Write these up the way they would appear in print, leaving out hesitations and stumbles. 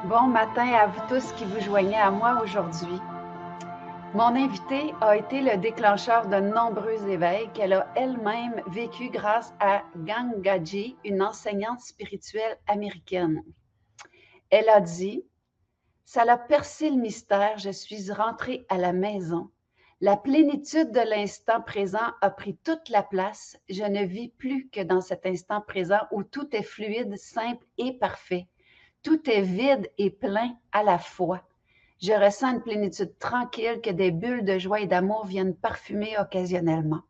Bon matin à vous tous qui vous joignez à moi aujourd'hui. Mon invitée a été le déclencheur de nombreux éveils qu'elle a elle-même vécu grâce à Gangaji, une enseignante spirituelle américaine. Elle a dit « Ça l'a percé le mystère, je suis rentrée à la maison. La plénitude de l'instant présent a pris toute la place. Je ne vis plus que dans cet instant présent où tout est fluide, simple et parfait. Tout est vide et plein à la fois. Je ressens une plénitude tranquille que des bulles de joie et d'amour viennent parfumer occasionnellement.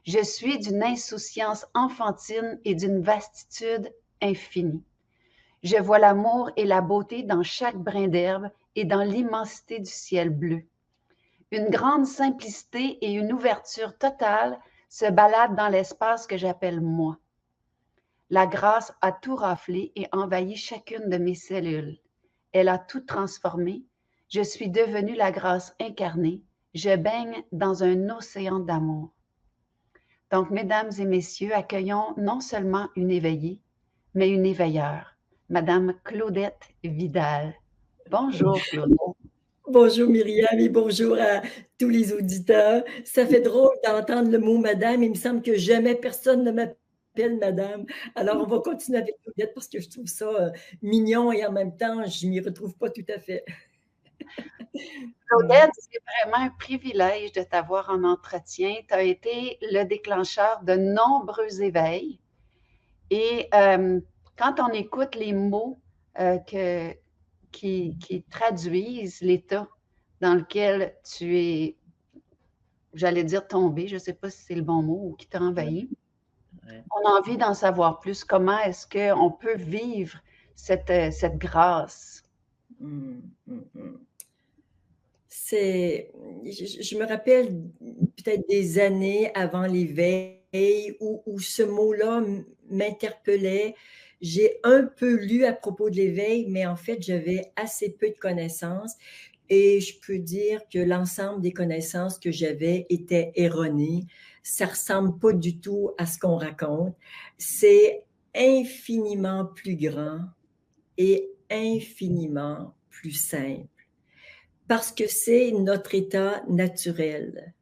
Je suis d'une insouciance enfantine et d'une vastitude infinie. Je vois l'amour et la beauté dans chaque brin d'herbe et dans l'immensité du ciel bleu. Une grande simplicité et une ouverture totale se baladent dans l'espace que j'appelle moi. La grâce a tout raflé et envahi chacune de mes cellules. Elle a tout transformé. Je suis devenue la grâce incarnée. Je baigne dans un océan d'amour. Donc, mesdames et messieurs, accueillons non seulement une éveillée, mais une éveilleure, Madame Claudette Vidal. Bonjour, Claudette. Bonjour Myriam et bonjour à tous les auditeurs. Ça fait drôle d'entendre le mot madame. Il me semble que jamais personne ne m'appelle madame. Alors, on va continuer avec Claudette parce que je trouve ça mignon et en même temps, je m'y retrouve pas tout à fait. Claudette, c'est vraiment un privilège de t'avoir en entretien. Tu as été le déclencheur de nombreux éveils. Et quand on écoute les mots qui traduisent l'état dans lequel tu es, j'allais dire tombé, je ne sais pas si c'est le bon mot, ou qui t'a envahi, on a envie d'en savoir plus. Comment est-ce qu'on peut vivre cette grâce? Je me rappelle peut-être des années avant l'éveil où ce mot-là m'interpellait. J'ai un peu lu à propos de l'éveil, mais en fait, j'avais assez peu de connaissances et je peux dire que l'ensemble des connaissances que j'avais étaient erronées. Ça ressemble pas du tout à ce qu'on raconte. C'est infiniment plus grand et infiniment plus simple parce que c'est notre état naturel.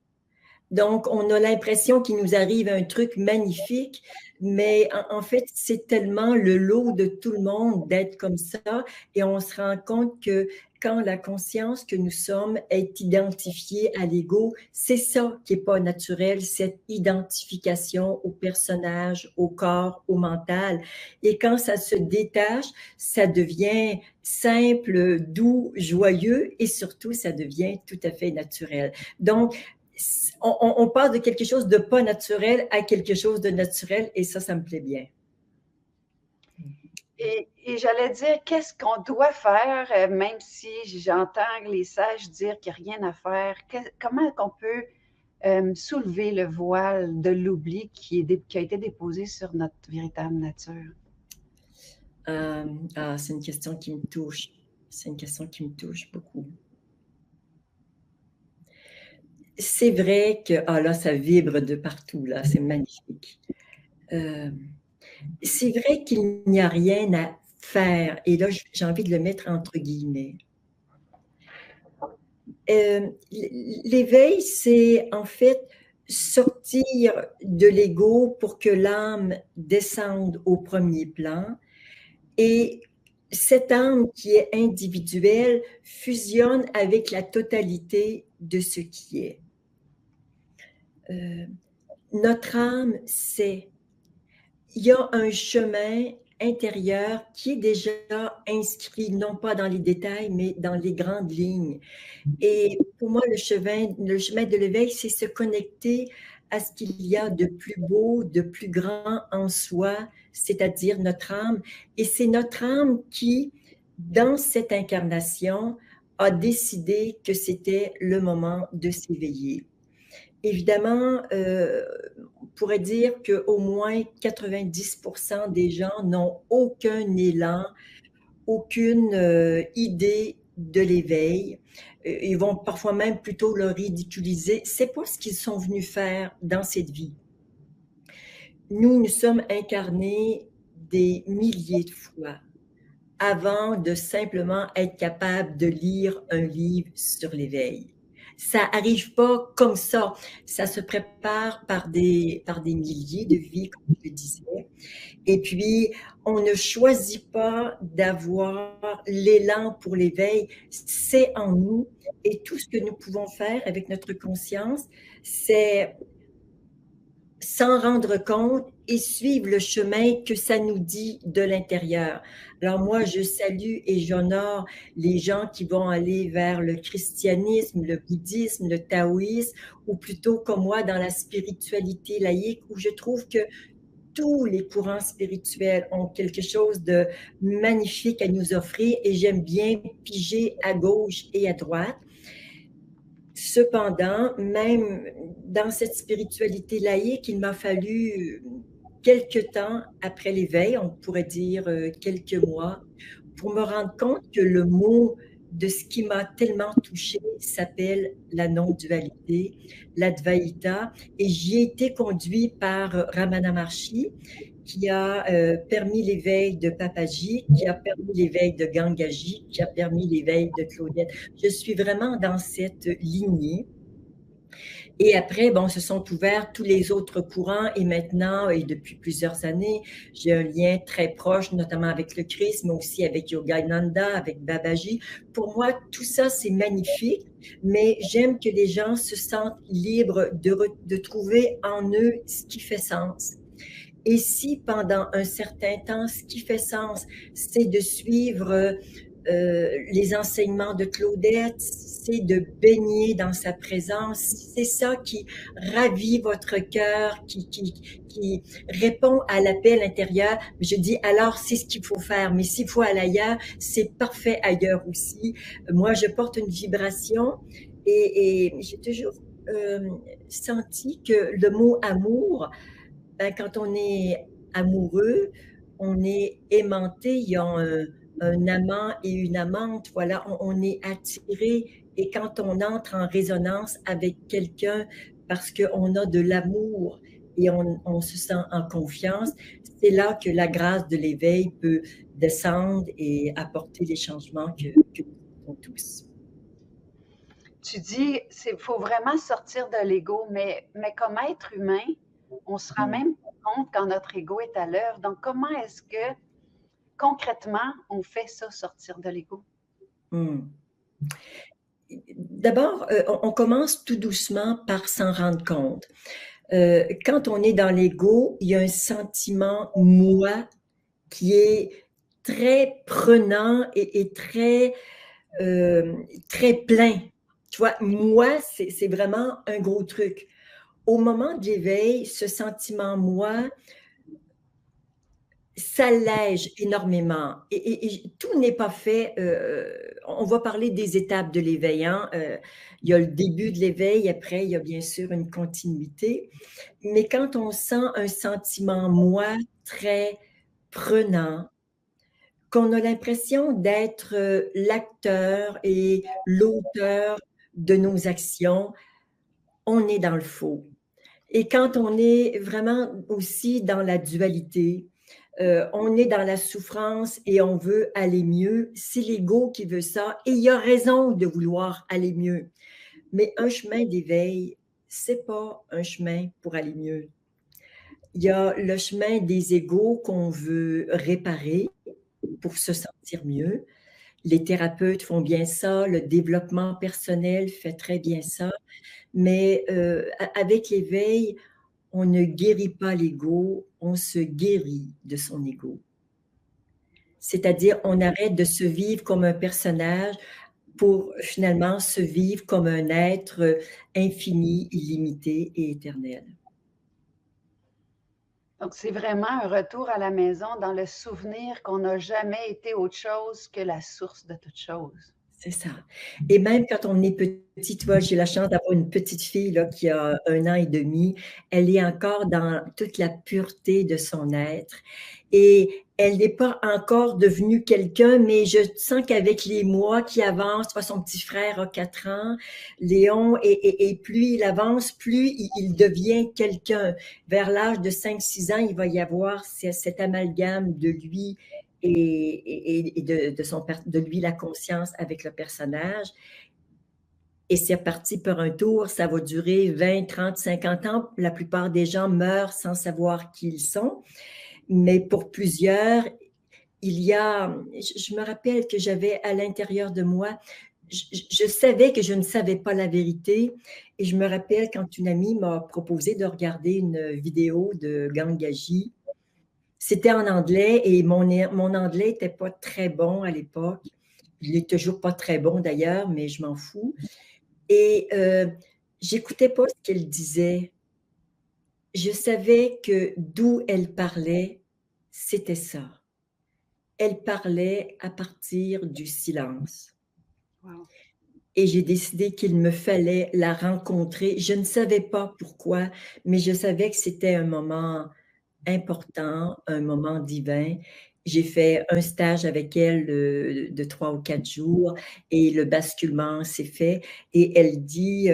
Donc, on a l'impression qu'il nous arrive un truc magnifique, mais en fait, c'est tellement le lot de tout le monde d'être comme ça, et on se rend compte que quand la conscience que nous sommes est identifiée à l'ego, c'est ça qui n'est pas naturel, cette identification au personnage, au corps, au mental. Et quand ça se détache, ça devient simple, doux, joyeux, et surtout, ça devient tout à fait naturel. Donc, on passe de quelque chose de pas naturel à quelque chose de naturel et ça me plaît bien. Et j'allais dire, qu'est-ce qu'on doit faire, même si j'entends les sages dire qu'il n'y a rien à faire, comment qu'on peut soulever le voile de l'oubli qui a été déposé sur notre véritable nature? C'est une question qui me touche. C'est une question qui me touche beaucoup. C'est vrai que, là, ça vibre de partout, là, c'est magnifique. C'est vrai qu'il n'y a rien à faire, et là, j'ai envie de le mettre entre guillemets. L'éveil, c'est en fait sortir de l'ego pour que l'âme descende au premier plan, et cette âme qui est individuelle fusionne avec la totalité de ce qui est. Notre âme sait. Il y a un chemin intérieur qui est déjà inscrit, non pas dans les détails, mais dans les grandes lignes. Et pour moi, le chemin de l'éveil, c'est se connecter à ce qu'il y a de plus beau, de plus grand en soi, c'est-à-dire notre âme. Et c'est notre âme qui, dans cette incarnation, a décidé que c'était le moment de s'éveiller. Évidemment, on pourrait dire qu'au moins 90% des gens n'ont aucun élan, aucune idée de l'éveil. Ils vont parfois même plutôt le ridiculiser. C'est pas ce qu'ils sont venus faire dans cette vie. Nous sommes incarnés des milliers de fois avant de simplement être capable de lire un livre sur l'éveil. Ça arrive pas comme ça. Ça se prépare par des milliers de vies, comme je le disais. Et puis, on ne choisit pas d'avoir l'élan pour l'éveil. C'est en nous. Et tout ce que nous pouvons faire avec notre conscience, c'est s'en rendre compte et suivre le chemin que ça nous dit de l'intérieur. Alors moi, je salue et j'honore les gens qui vont aller vers le christianisme, le bouddhisme, le taoïsme, ou plutôt comme moi dans la spiritualité laïque, où je trouve que tous les courants spirituels ont quelque chose de magnifique à nous offrir et j'aime bien piger à gauche et à droite. Cependant, même dans cette spiritualité laïque, il m'a fallu quelques temps après l'éveil, on pourrait dire quelques mois, pour me rendre compte que le mot de ce qui m'a tellement touchée s'appelle la non-dualité, l'Advaita, et j'y ai été conduit par Ramana Maharshi, qui a permis l'éveil de Papaji, qui a permis l'éveil de Gangaji, qui a permis l'éveil de Claudette. Je suis vraiment dans cette lignée. Et après, bon, se sont ouverts tous les autres courants et maintenant, et depuis plusieurs années, j'ai un lien très proche, notamment avec le Christ, mais aussi avec Yogananda, avec Babaji. Pour moi, tout ça, c'est magnifique, mais j'aime que les gens se sentent libres de trouver en eux ce qui fait sens. Et si pendant un certain temps, ce qui fait sens, c'est de suivre les enseignements de Claudette, c'est de baigner dans sa présence, c'est ça qui ravit votre cœur, qui répond à l'appel intérieur. Je dis alors c'est ce qu'il faut faire, mais s'il faut aller ailleurs, c'est parfait ailleurs aussi. Moi, je porte une vibration et j'ai toujours senti que le mot amour, ben, quand on est amoureux, on est aimanté, il y a un amant et une amante, voilà, on est attiré et quand on entre en résonance avec quelqu'un parce qu'on a de l'amour et on se sent en confiance, c'est là que la grâce de l'éveil peut descendre et apporter les changements que nous avons tous. Tu dis, il faut vraiment sortir de l'ego, mais comme être humain, on se rend même pas compte quand notre ego est à l'heure. Donc, comment est-ce que concrètement on fait ça, sortir de l'ego? D'abord, on commence tout doucement par s'en rendre compte. Quand on est dans l'ego, il y a un sentiment moi qui est très prenant et très, très plein. Tu vois, moi, c'est vraiment un gros truc. Au moment de l'éveil, ce sentiment moi s'allège énormément et tout n'est pas fait. On va parler des étapes de l'éveil. Hein. Il y a le début de l'éveil, après, il y a bien sûr une continuité. Mais quand on sent un sentiment moi très prenant, qu'on a l'impression d'être l'acteur et l'auteur de nos actions, on est dans le faux. Et quand on est vraiment aussi dans la dualité, on est dans la souffrance et on veut aller mieux, c'est l'ego qui veut ça et il y a raison de vouloir aller mieux. Mais un chemin d'éveil, c'est pas un chemin pour aller mieux. Il y a le chemin des égos qu'on veut réparer pour se sentir mieux. Les thérapeutes font bien ça, le développement personnel fait très bien ça, mais avec l'éveil, on ne guérit pas l'ego, on se guérit de son ego. C'est-à-dire, on arrête de se vivre comme un personnage pour finalement se vivre comme un être infini, illimité et éternel. Donc, c'est vraiment un retour à la maison dans le souvenir qu'on n'a jamais été autre chose que la source de toute chose. C'est ça. Et même quand on est petit, tu vois, j'ai la chance d'avoir une petite fille là, qui a 1 an et demi. Elle est encore dans toute la pureté de son être. Et elle n'est pas encore devenue quelqu'un, mais je sens qu'avec les mois qui avancent, tu vois, son petit frère a 4 ans, Léon, et plus il avance, plus il devient quelqu'un. Vers l'âge de 5-6 ans, il va y avoir cet amalgame de lui et de lui la conscience avec le personnage. Et c'est reparti par un tour, ça va durer 20, 30, 50 ans. La plupart des gens meurent sans savoir qui ils sont. Mais pour plusieurs, je me rappelle que j'avais à l'intérieur de moi, je savais que je ne savais pas la vérité. Et je me rappelle quand une amie m'a proposé de regarder une vidéo de Gangaji. C'était en anglais et mon anglais n'était pas très bon à l'époque. Il n'est toujours pas très bon d'ailleurs, mais je m'en fous. Et j'écoutais pas ce qu'elle disait. Je savais que d'où elle parlait, c'était ça. Elle parlait à partir du silence. Wow. Et j'ai décidé qu'il me fallait la rencontrer. Je ne savais pas pourquoi, mais je savais que c'était un moment important, un moment divin. J'ai fait un stage avec elle de 3 ou 4 jours et le basculement s'est fait. Et elle dit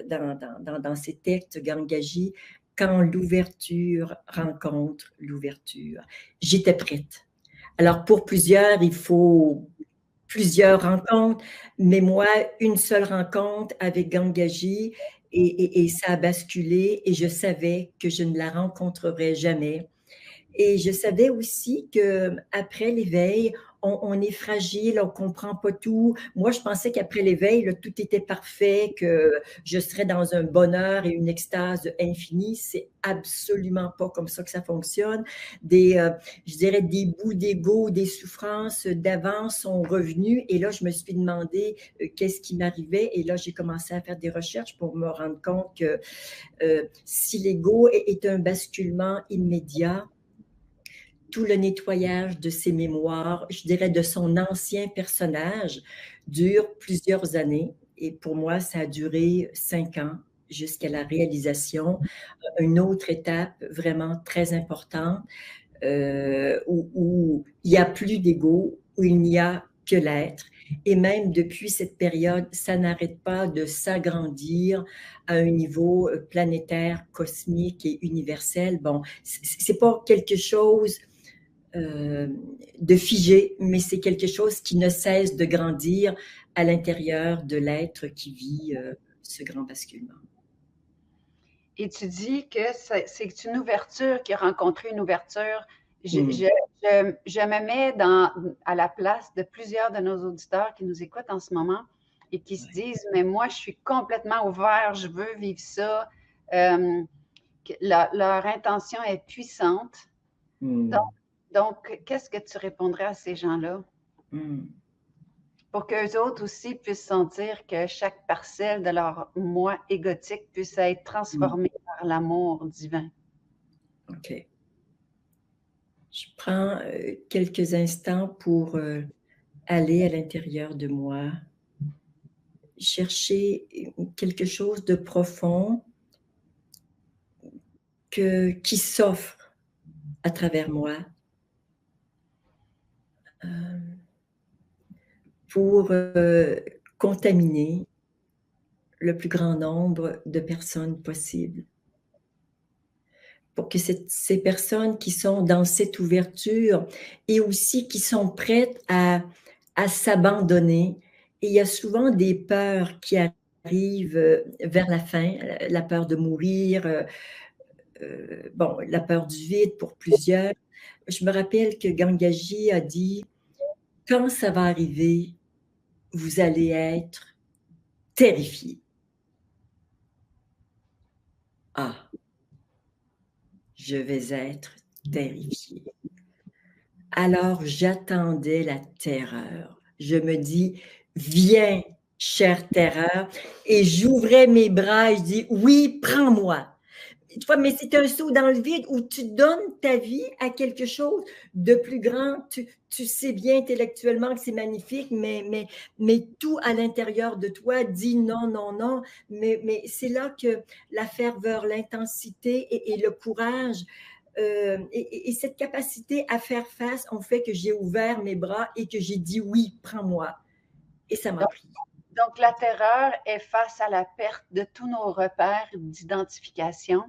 dans ses textes, Gangaji, quand l'ouverture rencontre l'ouverture. J'étais prête. Alors pour plusieurs, il faut plusieurs rencontres, mais moi, une seule rencontre avec Gangaji et ça a basculé et je savais que je ne la rencontrerais jamais. Et je savais aussi qu'après l'éveil, on est fragile, on ne comprend pas tout. Moi, je pensais qu'après l'éveil, tout était parfait, que je serais dans un bonheur et une extase infinie. C'est absolument pas comme ça que ça fonctionne. Je dirais des bouts d'ego, des souffrances d'avant sont revenus. Et là, je me suis demandé qu'est-ce qui m'arrivait. Et là, j'ai commencé à faire des recherches pour me rendre compte que si l'ego est un basculement immédiat, tout le nettoyage de ses mémoires, je dirais de son ancien personnage, dure plusieurs années. Et pour moi, ça a duré 5 ans jusqu'à la réalisation. Une autre étape vraiment très importante où il n'y a plus d'ego, où il n'y a que l'être. Et même depuis cette période, ça n'arrête pas de s'agrandir à un niveau planétaire, cosmique et universel. Bon, c'est pas quelque chose de figé, mais c'est quelque chose qui ne cesse de grandir à l'intérieur de l'être qui vit ce grand basculement. Et tu dis que c'est une ouverture qui a rencontré une ouverture. Je, Mm. je me mets à la place de plusieurs de nos auditeurs qui nous écoutent en ce moment et qui se disent, mais moi, je suis complètement ouvert, je veux vivre ça. Leur intention est puissante. Mm. Donc, qu'est-ce que tu répondrais à ces gens-là? Mm. Pour qu'eux autres aussi puissent sentir que chaque parcelle de leur moi égotique puisse être transformée par l'amour divin. OK. Je prends quelques instants pour aller à l'intérieur de moi, chercher quelque chose de profond qui s'offre à travers moi pour contaminer le plus grand nombre de personnes possible. Pour que ces personnes qui sont dans cette ouverture et aussi qui sont prêtes à s'abandonner. Et il y a souvent des peurs qui arrivent vers la fin, la peur de mourir, bon, la peur du vide pour plusieurs. Je me rappelle que Gangaji a dit, quand ça va arriver, vous allez être terrifiés. Ah, je vais être terrifié. Alors j'attendais la terreur. Je me dis, viens, chère terreur, et j'ouvrais mes bras et je dis, oui, prends-moi. Tu vois, mais c'est un saut dans le vide où tu donnes ta vie à quelque chose de plus grand. Tu sais bien intellectuellement que c'est magnifique, mais tout à l'intérieur de toi dit non, non, non. Mais c'est là que la ferveur, l'intensité et le courage et cette capacité à faire face ont fait que j'ai ouvert mes bras et que j'ai dit oui, prends-moi. Et ça m'a pris. Donc, la terreur est face à la perte de tous nos repères d'identification.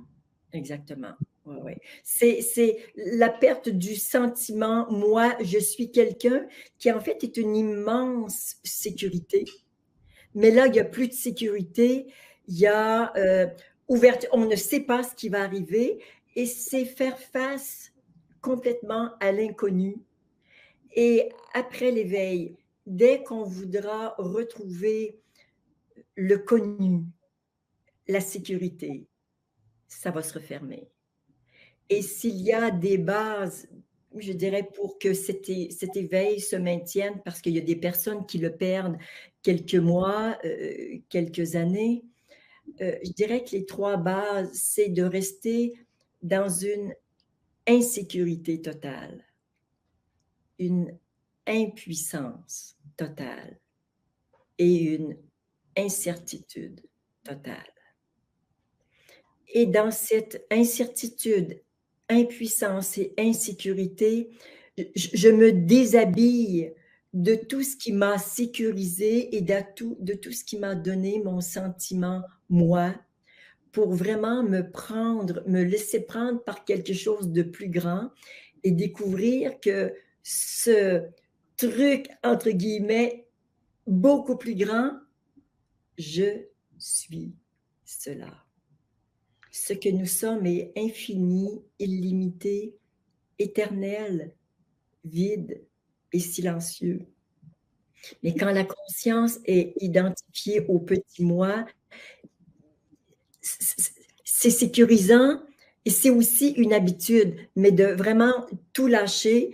Exactement. Ouais, ouais. C'est la perte du sentiment, moi, je suis quelqu'un, qui en fait est une immense sécurité. Mais là, il n'y a plus de sécurité, il y a ouverture, on ne sait pas ce qui va arriver et c'est faire face complètement à l'inconnu. Et après l'éveil, dès qu'on voudra retrouver le connu, la sécurité, ça va se refermer. Et s'il y a des bases, je dirais, pour que cet éveil se maintienne, parce qu'il y a des personnes qui le perdent quelques mois, quelques années, je dirais que les 3 bases, c'est de rester dans une insécurité totale, une impuissance totale et une incertitude totale. Et dans cette incertitude, impuissance et insécurité, je me déshabille de tout ce qui m'a sécurisé et de tout ce qui m'a donné mon sentiment, moi, pour vraiment me laisser prendre par quelque chose de plus grand et découvrir que ce truc, entre guillemets, beaucoup plus grand, je suis cela. Ce que nous sommes est infini, illimité, éternel, vide et silencieux. Mais quand la conscience est identifiée au petit moi, c'est sécurisant et c'est aussi une habitude, mais de vraiment tout lâcher.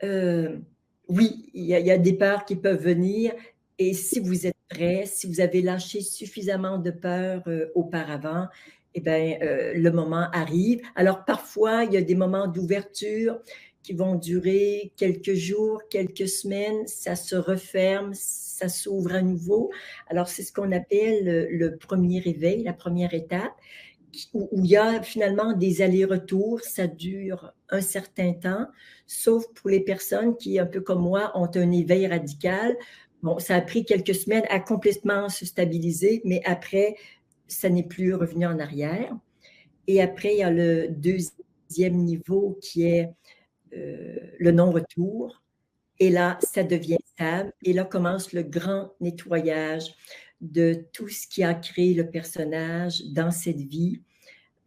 Oui, il y a des peurs qui peuvent venir et si vous êtes prêt, si vous avez lâché suffisamment de peur auparavant, eh bien, le moment arrive. Alors, parfois, il y a des moments d'ouverture qui vont durer quelques jours, quelques semaines, ça se referme, ça s'ouvre à nouveau. Alors, c'est ce qu'on appelle le premier réveil, la première étape, où il y a finalement des allers-retours, ça dure un certain temps, sauf pour les personnes qui, un peu comme moi, ont un éveil radical. Bon, ça a pris quelques semaines à complètement se stabiliser, mais après, ça n'est plus revenu en arrière. Et après, il y a le deuxième niveau qui est le non-retour. Et là, ça devient stable. Et là commence le grand nettoyage de tout ce qui a créé le personnage dans cette vie,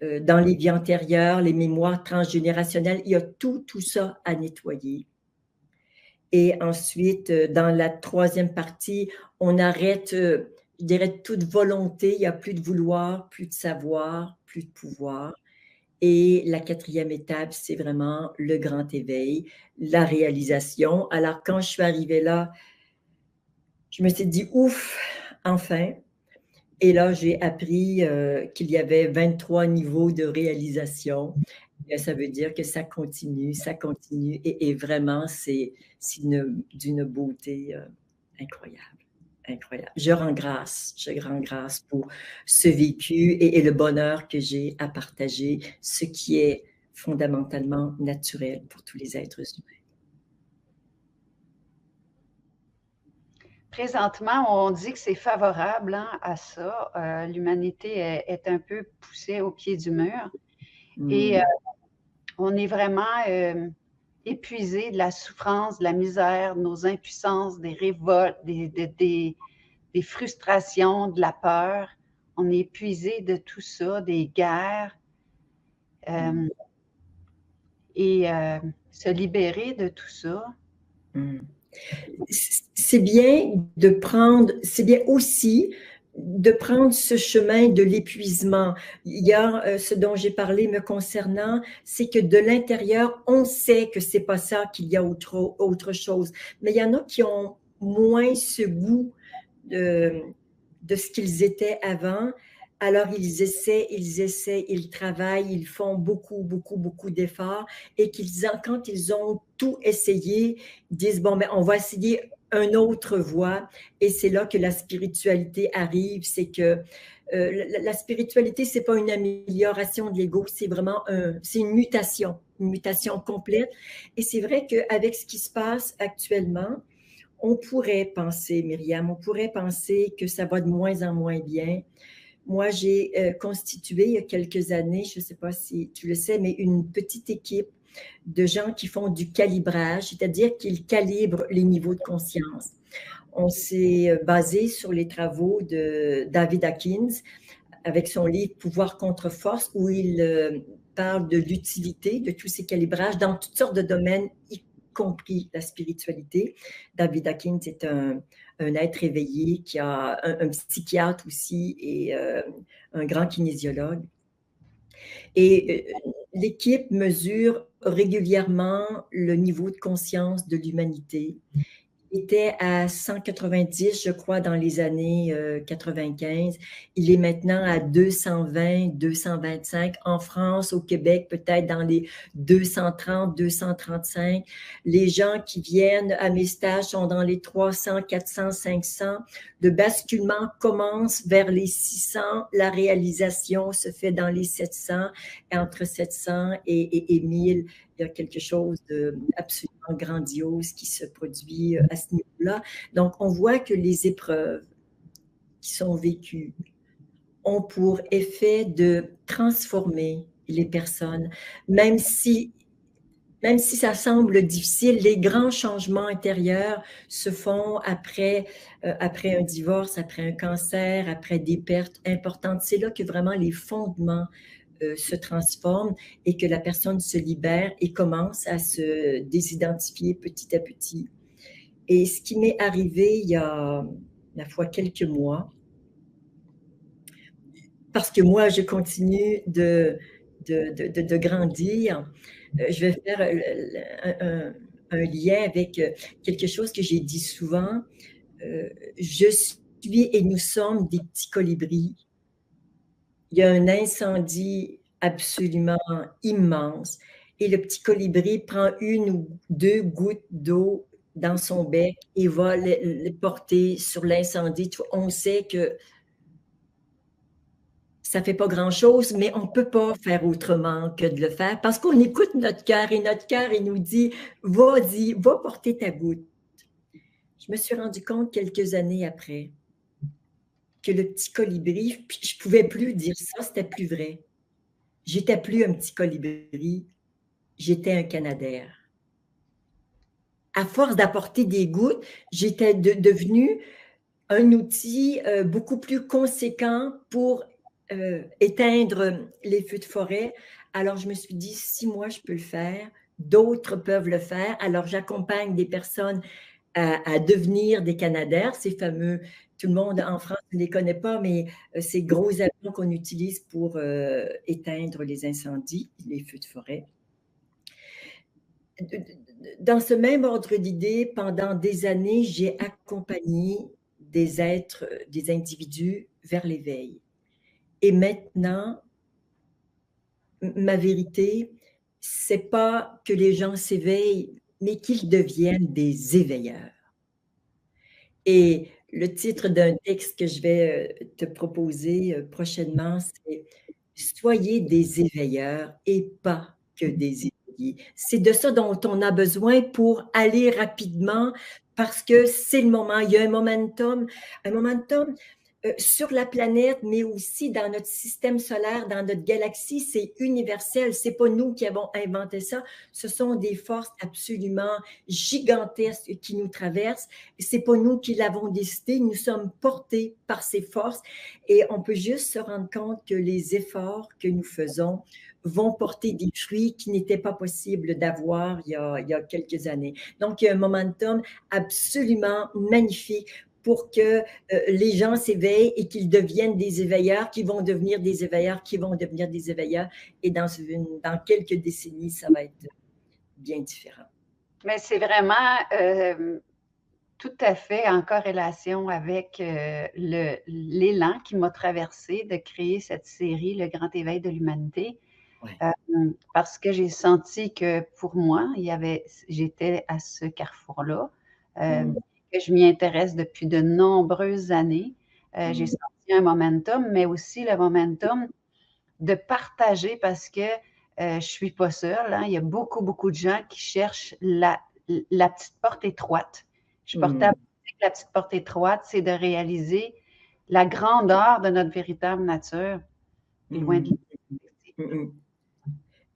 dans les vies antérieures, les mémoires transgénérationnelles. Il y a tout ça à nettoyer. Et ensuite, dans la troisième partie, on arrête, je dirais, toute volonté. Il n'y a plus de vouloir, plus de savoir, plus de pouvoir. Et la quatrième étape, c'est vraiment le grand éveil, la réalisation. Alors, quand je suis arrivée là, je me suis dit, ouf, enfin. Et là, j'ai appris qu'il y avait 23 niveaux de réalisation. Et ça veut dire que ça continue. Et vraiment, c'est d'une beauté incroyable. Incroyable. Je rends grâce pour ce vécu et le bonheur que j'ai à partager, ce qui est fondamentalement naturel pour tous les êtres humains. Présentement, on dit que c'est favorable à ça. L'humanité est un peu poussée au pied du mur. Et on est vraiment épuisé de la souffrance, de la misère, de nos impuissances, des révoltes, des frustrations, de la peur. On est épuisé de tout ça, des guerres. Et se libérer de tout ça. C'est bien aussi de prendre ce chemin de l'épuisement. Il y a ce dont j'ai parlé me concernant, c'est que de l'intérieur, on sait que c'est pas ça, qu'il y a autre chose. Mais il y en a qui ont moins ce goût de ce qu'ils étaient avant. Alors, ils essaient, ils travaillent, ils font beaucoup d'efforts et quand ils ont tout essayé, ils disent, bon, mais on va essayer une autre voie. Et c'est là que la spiritualité arrive. C'est que la spiritualité, c'est pas une amélioration de l'ego, c'est vraiment c'est une mutation complète. Et c'est vrai qu'avec ce qui se passe actuellement, on pourrait penser, Myriam, on pourrait penser que ça va de moins en moins bien, Moi, j'ai constitué il y a quelques années, je ne sais pas si tu le sais, mais une petite équipe de gens qui font du calibrage, c'est-à-dire qu'ils calibrent les niveaux de conscience. On s'est basé sur les travaux de David Hawkins avec son livre Pouvoir contre force, où il parle de l'utilité de tous ces calibrages dans toutes sortes de domaines, y compris la spiritualité. David Hawkins est un être éveillé qui a un psychiatre aussi et un grand kinésiologue. Et l'équipe mesure régulièrement le niveau de conscience de l'humanité. Il était à 190, je crois, dans les années 95. Il est maintenant à 220, 225. En France, au Québec, peut-être dans les 230, 235. Les gens qui viennent à mes stages sont dans les 300, 400, 500. Le basculement commence vers les 600. La réalisation se fait dans les 700. Et entre 700 et 1000, il y a quelque chose d'absolument grandiose qui se produit à ce niveau-là. Donc, on voit que les épreuves qui sont vécues ont pour effet de transformer les personnes, même si ça semble difficile. Les grands changements intérieurs se font après un divorce, après un cancer, après des pertes importantes. C'est là que vraiment les fondements se transforme et que la personne se libère et commence à se désidentifier petit à petit. Et ce qui m'est arrivé il y a, la fois, quelques mois, parce que moi, je continue de grandir, je vais faire un lien avec quelque chose que j'ai dit souvent. Je suis et nous sommes des petits colibris. Il y a un incendie absolument immense et le petit colibri prend 1 ou 2 gouttes d'eau dans son bec et va le porter sur l'incendie. On sait que ça ne fait pas grand-chose, mais on ne peut pas faire autrement que de le faire parce qu'on écoute notre cœur et notre cœur, il nous dit « Vas-y, va porter ta goutte ». Je me suis rendu compte quelques années après que le petit colibri, puis je ne pouvais plus dire ça, c'était plus vrai. J'étais plus un petit colibri, j'étais un canadair. À force d'apporter des gouttes, j'étais devenu un outil beaucoup plus conséquent pour éteindre les feux de forêt. Alors, je me suis dit, si moi, je peux le faire, d'autres peuvent le faire. Alors, j'accompagne des personnes à devenir des canadaires, ces fameux, tout le monde en France ne les connaît pas, mais ces gros avions qu'on utilise pour éteindre les incendies, les feux de forêt. Dans ce même ordre d'idée, pendant des années, j'ai accompagné des êtres, des individus vers l'éveil. Et maintenant, ma vérité, c'est pas que les gens s'éveillent, mais qu'ils deviennent des éveilleurs. Et le titre d'un texte que je vais te proposer prochainement, c'est « Soyez des éveilleurs et pas que des éveillés ». C'est de ça dont on a besoin pour aller rapidement parce que c'est le moment. Il y a un momentum sur la planète, mais aussi dans notre système solaire, dans notre galaxie, c'est universel. C'est pas nous qui avons inventé ça. Ce sont des forces absolument gigantesques qui nous traversent. C'est pas nous qui l'avons décidé. Nous sommes portés par ces forces et on peut juste se rendre compte que les efforts que nous faisons vont porter des fruits qui n'étaient pas possibles d'avoir il y a quelques années. Donc, il y a un momentum absolument magnifique pour que les gens s'éveillent et qu'ils deviennent des éveilleurs, qui vont devenir des éveilleurs, qui vont devenir des éveilleurs. Et dans quelques décennies, ça va être bien différent. Mais c'est vraiment tout à fait en corrélation avec l'élan qui m'a traversé de créer cette série, Le Grand Éveil de l'Humanité. Ouais. Parce que j'ai senti que pour moi, j'étais à ce carrefour-là. Que je m'y intéresse depuis de nombreuses années. J'ai senti un momentum, mais aussi le momentum de partager parce que je ne suis pas seule. Hein. Il y a beaucoup, beaucoup de gens qui cherchent la petite porte étroite. Je portais à la petite porte étroite, c'est de réaliser la grandeur de notre véritable nature est loin de là.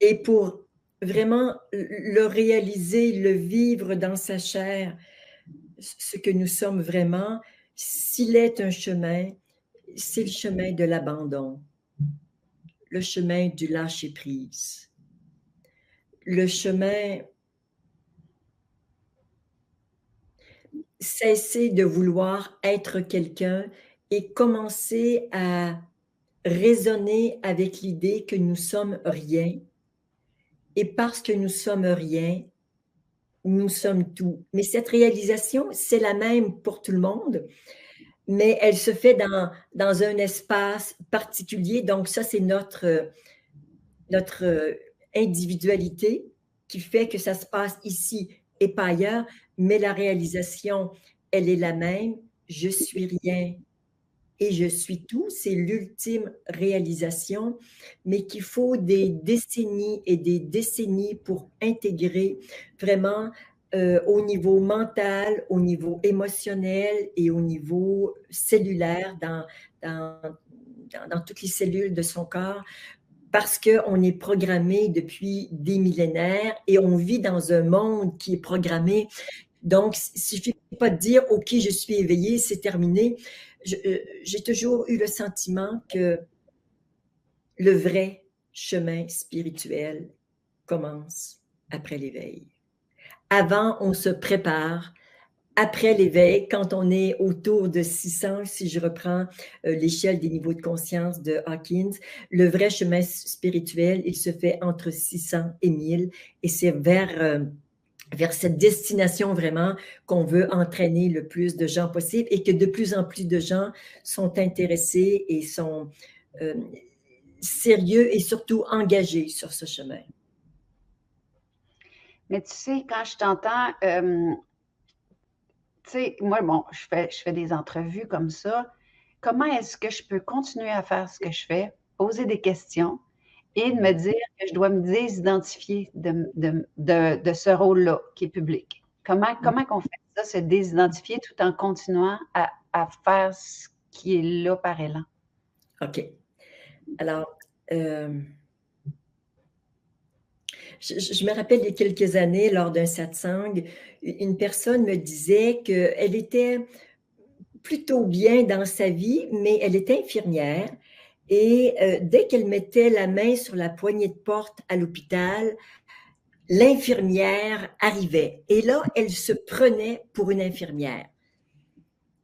Et pour vraiment le réaliser, le vivre dans sa chair, ce que nous sommes vraiment, s'il est un chemin, c'est le chemin de l'abandon, le chemin du lâcher-prise, le chemin cesser de vouloir être quelqu'un et commencer à raisonner avec l'idée que nous sommes rien. Et parce que nous sommes rien, nous sommes tout. Mais cette réalisation, c'est la même pour tout le monde, mais elle se fait dans un espace particulier. Donc ça, c'est notre individualité qui fait que ça se passe ici et pas ailleurs, mais la réalisation, elle est la même. Je suis rien et je suis tout. C'est l'ultime réalisation, mais qu'il faut des décennies et des décennies pour intégrer vraiment au niveau mental, au niveau émotionnel et au niveau cellulaire dans toutes les cellules de son corps, parce qu'on est programmé depuis des millénaires et on vit dans un monde qui est programmé. Donc, il ne suffit pas de dire « OK, je suis éveillé, c'est terminé ». J'ai toujours eu le sentiment que le vrai chemin spirituel commence après l'éveil. Avant, on se prépare. Après l'éveil, quand on est autour de 600, si je reprends l'échelle des niveaux de conscience de Hawkins, le vrai chemin spirituel, il se fait entre 600 et 1000, et c'est vers cette destination vraiment qu'on veut entraîner le plus de gens possible et que de plus en plus de gens sont intéressés et sont sérieux et surtout engagés sur ce chemin. Mais tu sais, quand je t'entends, tu sais, moi, bon, je fais des entrevues comme ça. Comment est-ce que je peux continuer à faire ce que je fais, poser des questions et de me dire que je dois me désidentifier de ce rôle-là qui est public? Comment qu'on fait ça, se désidentifier tout en continuant à faire ce qui est là par élan? OK. Alors, je me rappelle il y a quelques années, lors d'un satsang, une personne me disait qu'elle était plutôt bien dans sa vie, mais elle était infirmière. Et dès qu'elle mettait la main sur la poignée de porte à l'hôpital, l'infirmière arrivait. Et là, elle se prenait pour une infirmière.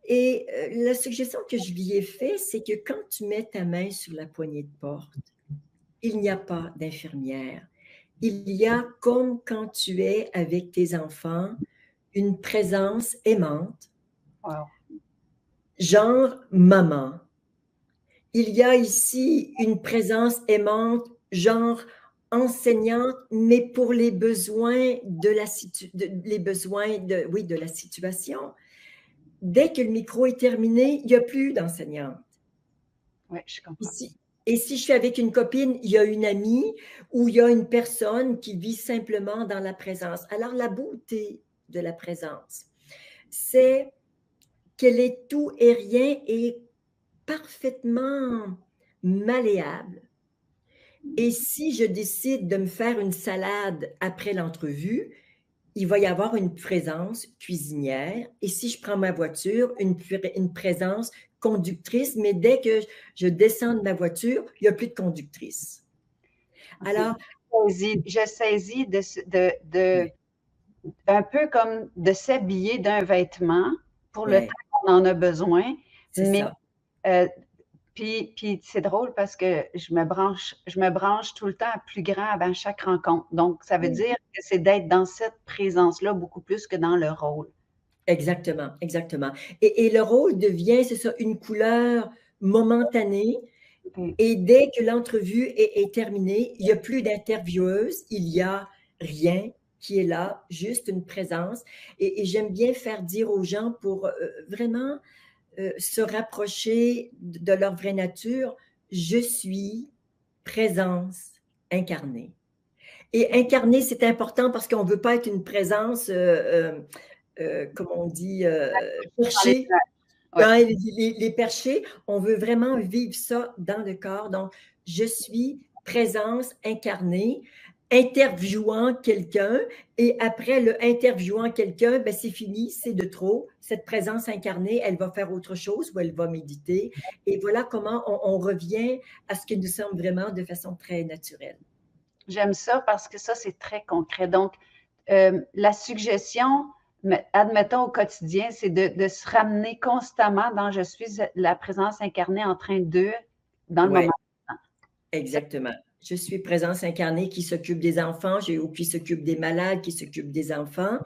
Et la suggestion que je lui ai faite, c'est que quand tu mets ta main sur la poignée de porte, il n'y a pas d'infirmière. Il y a, comme quand tu es avec tes enfants, une présence aimante, Wow. genre maman. Il y a ici une présence aimante, genre enseignante, mais pour les besoins de la situation. Dès que le micro est terminé, il n'y a plus d'enseignante. Oui, je comprends. Et si je suis avec une copine, il y a une amie ou il y a une personne qui vit simplement dans la présence. Alors, la beauté de la présence, c'est qu'elle est tout et rien et parfaitement malléable. Et si je décide de me faire une salade après l'entrevue, il va y avoir une présence cuisinière. Et si je prends ma voiture, une présence conductrice, mais dès que je descends de ma voiture, il n'y a plus de conductrice. Alors, je saisis un peu comme de s'habiller d'un vêtement pour le temps qu'on en a besoin. C'est ça. Puis c'est drôle parce que je me branche tout le temps à plus grand avant chaque rencontre. Donc, ça veut dire que c'est d'être dans cette présence-là beaucoup plus que dans le rôle. Exactement, exactement. Et le rôle devient, c'est ça, une couleur momentanée. Et dès que l'entrevue est terminée, il n'y a plus d'intervieweuse, il n'y a rien qui est là, juste une présence. Et j'aime bien faire dire aux gens pour vraiment se rapprocher de leur vraie nature, je suis présence incarnée. Et incarner, c'est important parce qu'on ne veut pas être une présence, comme on dit, cherchée. Ouais. Les perchés, on veut vraiment vivre ça dans le corps. Donc, je suis présence incarnée, interviewant quelqu'un, et après le interviewant quelqu'un, ben c'est fini, c'est de trop. Cette présence incarnée, elle va faire autre chose ou elle va méditer. Et voilà comment on revient à ce que nous sommes vraiment de façon très naturelle. J'aime ça parce que ça, c'est très concret. Donc, la suggestion, admettons au quotidien, c'est de se ramener constamment dans je suis la présence incarnée en train de, dans le Ouais, moment. exactement. Je suis présence incarnée qui s'occupe des enfants, ou qui s'occupe des malades, qui s'occupe des enfants.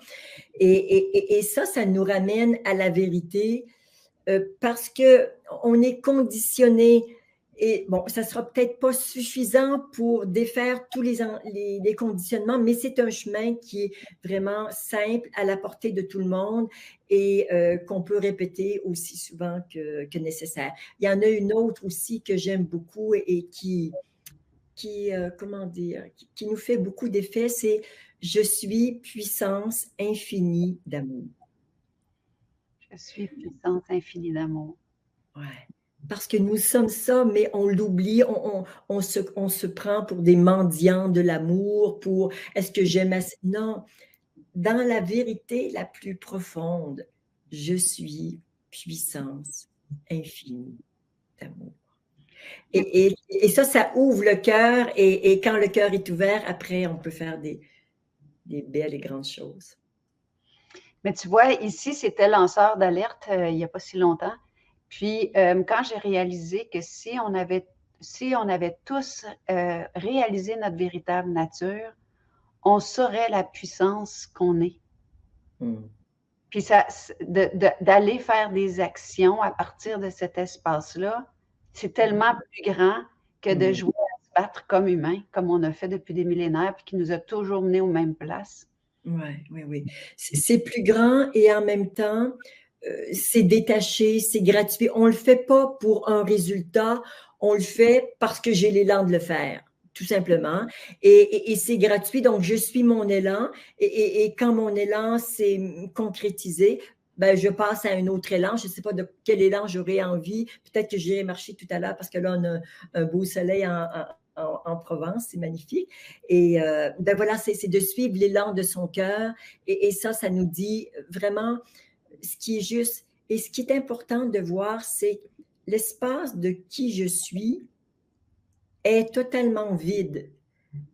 Et ça, ça nous ramène à la vérité parce qu'on est conditionné. Et bon, ça ne sera peut-être pas suffisant pour défaire tous les conditionnements, mais c'est un chemin qui est vraiment simple, à la portée de tout le monde et qu'on peut répéter aussi souvent que nécessaire. Il y en a une autre aussi que j'aime beaucoup et comment dire, qui nous fait beaucoup d'effet, c'est « Je suis puissance infinie d'amour ». Je suis puissance infinie d'amour. Ouais. Parce que nous sommes ça, mais on l'oublie, on se prend pour des mendiants de l'amour, pour « est-ce que j'aime assez ?» Non, dans la vérité la plus profonde, je suis puissance infinie d'amour. Et ça, ça ouvre le cœur, et quand le cœur est ouvert, après, on peut faire des belles et grandes choses. Mais tu vois, ici, c'était lanceur d'alerte il n'y a pas si longtemps. Puis, quand j'ai réalisé que si on avait tous réalisé notre véritable nature, on saurait la puissance qu'on est. Puis d'aller faire des actions à partir de cet espace-là, c'est tellement plus grand que de jouer à se battre comme humain, comme on a fait depuis des millénaires, puis qui nous a toujours menés aux mêmes places. Oui. C'est plus grand et en même temps, c'est détaché, c'est gratuit. On ne le fait pas pour un résultat, on le fait parce que j'ai l'élan de le faire, tout simplement. Et c'est gratuit, donc je suis mon élan. Et quand mon élan s'est concrétisé, ben, je passe à un autre élan. Je ne sais pas de quel élan j'aurais envie. Peut-être que j'irai marcher tout à l'heure parce que là, on a un beau soleil en Provence, c'est magnifique. Et ben voilà, c'est de suivre l'élan de son cœur. Et ça nous dit vraiment ce qui est juste. Et ce qui est important de voir, c'est l'espace de qui je suis est totalement vide.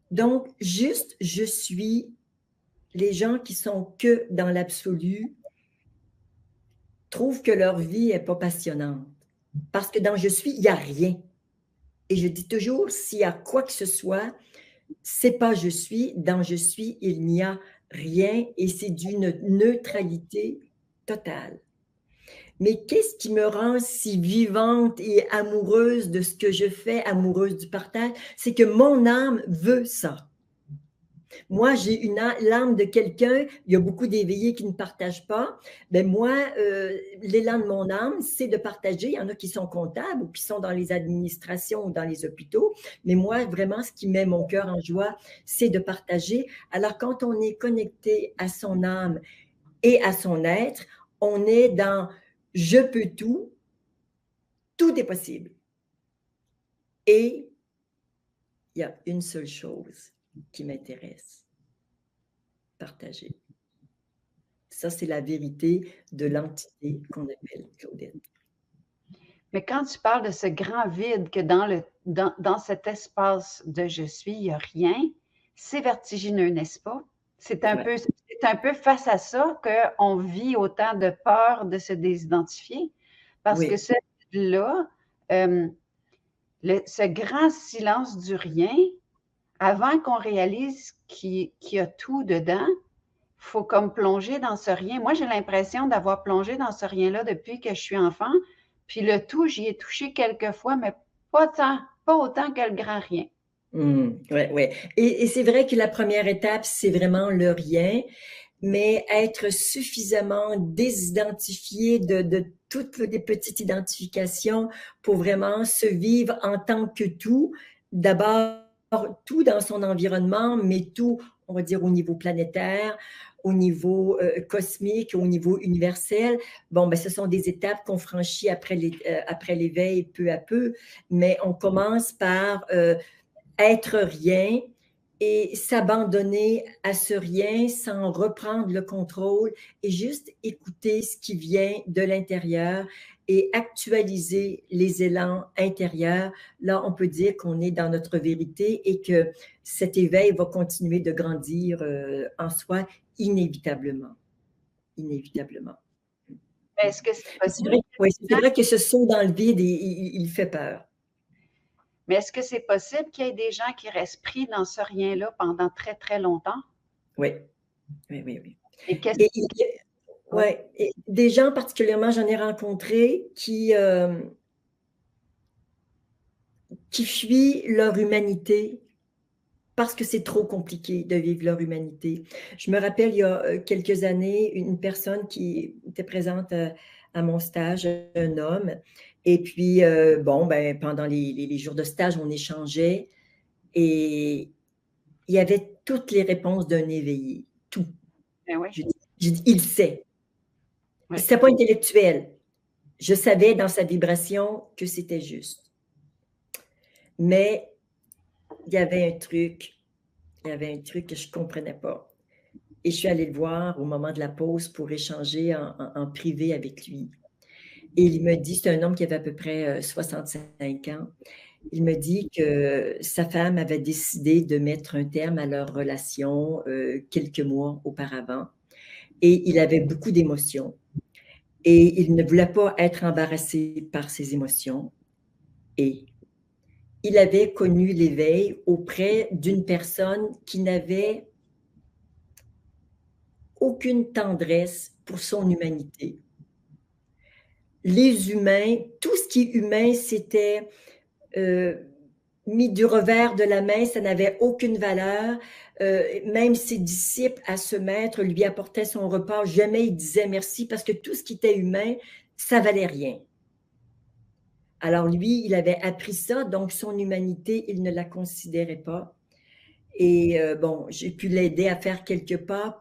Donc, juste je suis, les gens qui sont que dans l'absolu trouvent que leur vie n'est pas passionnante. Parce que dans je suis, il n'y a rien. Et je dis toujours, s'il y a quoi que ce soit, c'est pas je suis, dans je suis, il n'y a rien et c'est d'une neutralité totale. Mais qu'est-ce qui me rend si vivante et amoureuse de ce que je fais, amoureuse du partage? C'est que mon âme veut ça. Moi, j'ai l'âme de quelqu'un, il y a beaucoup d'éveillés qui ne partagent pas. Ben moi, l'élan de mon âme, c'est de partager. Il y en a qui sont comptables ou qui sont dans les administrations ou dans les hôpitaux. Mais moi, vraiment, ce qui met mon cœur en joie, c'est de partager. Alors, quand on est connecté à son âme et à son être, on est dans « je peux tout », tout est possible. Et il y a une seule chose qui m'intéresse. Partager. Ça, c'est la vérité de l'entité qu'on appelle Claudette. Mais quand tu parles de ce grand vide que dans cet espace de je suis, il n'y a rien, c'est vertigineux, n'est-ce pas? C'est un peu face à ça qu'on vit autant de peur de se désidentifier. Parce que là, ce grand silence du rien, avant qu'on réalise qu'il y a tout dedans, il faut comme plonger dans ce rien. Moi, j'ai l'impression d'avoir plongé dans ce rien-là depuis que je suis enfant. Puis le tout, j'y ai touché quelques fois, mais pas autant que le grand rien. Oui. Et c'est vrai que la première étape, c'est vraiment le rien, mais être suffisamment désidentifié de toutes les petites identifications pour vraiment se vivre en tant que tout. D'abord, tout dans son environnement, mais tout on va dire au niveau planétaire, au niveau cosmique, au niveau universel. Bon, ben, ce sont des étapes qu'on franchit après l'éveil peu à peu, mais on commence par être rien et s'abandonner à ce rien sans reprendre le contrôle et juste écouter ce qui vient de l'intérieur et actualiser les élans intérieurs. Là, on peut dire qu'on est dans notre vérité et que cet éveil va continuer de grandir en soi inévitablement. Inévitablement. Est-ce que c'est possible? Oui, c'est vrai que ce saut dans le vide, il fait peur. Mais est-ce que c'est possible qu'il y ait des gens qui restent pris dans ce rien-là pendant très, très longtemps? Oui, oui, oui, oui. Et qu'est-ce Et, qui... ouais, et des gens particulièrement, j'en ai rencontré qui fuient leur humanité parce que c'est trop compliqué de vivre leur humanité. Je me rappelle, il y a quelques années, une personne qui était présente à mon stage, un homme, et puis, bon, ben, pendant les jours de stage, on échangeait, et il y avait toutes les réponses d'un éveillé, tout. Ben oui, J'ai dit, il sait. oui. C'était pas intellectuel. Je savais dans sa vibration que c'était juste. Mais il y avait un truc que je ne comprenais pas. Et je suis allée le voir au moment de la pause pour échanger en privé avec lui. Et il me dit, c'est un homme qui avait à peu près 65 ans, il me dit que sa femme avait décidé de mettre un terme à leur relation quelques mois auparavant. Et il avait beaucoup d'émotions. Et il ne voulait pas être embarrassé par ses émotions. Et il avait connu l'éveil auprès d'une personne qui n'avait aucune tendresse pour son humanité. Les humains, tout ce qui est humain, c'était mis du revers de la main, ça n'avait aucune valeur. Même ses disciples, à ce maître, lui apportaient son repas, jamais il disait merci parce que tout ce qui était humain, ça valait rien. Alors lui, il avait appris ça, donc son humanité, il ne la considérait pas. Et bon, j'ai pu l'aider à faire quelques pas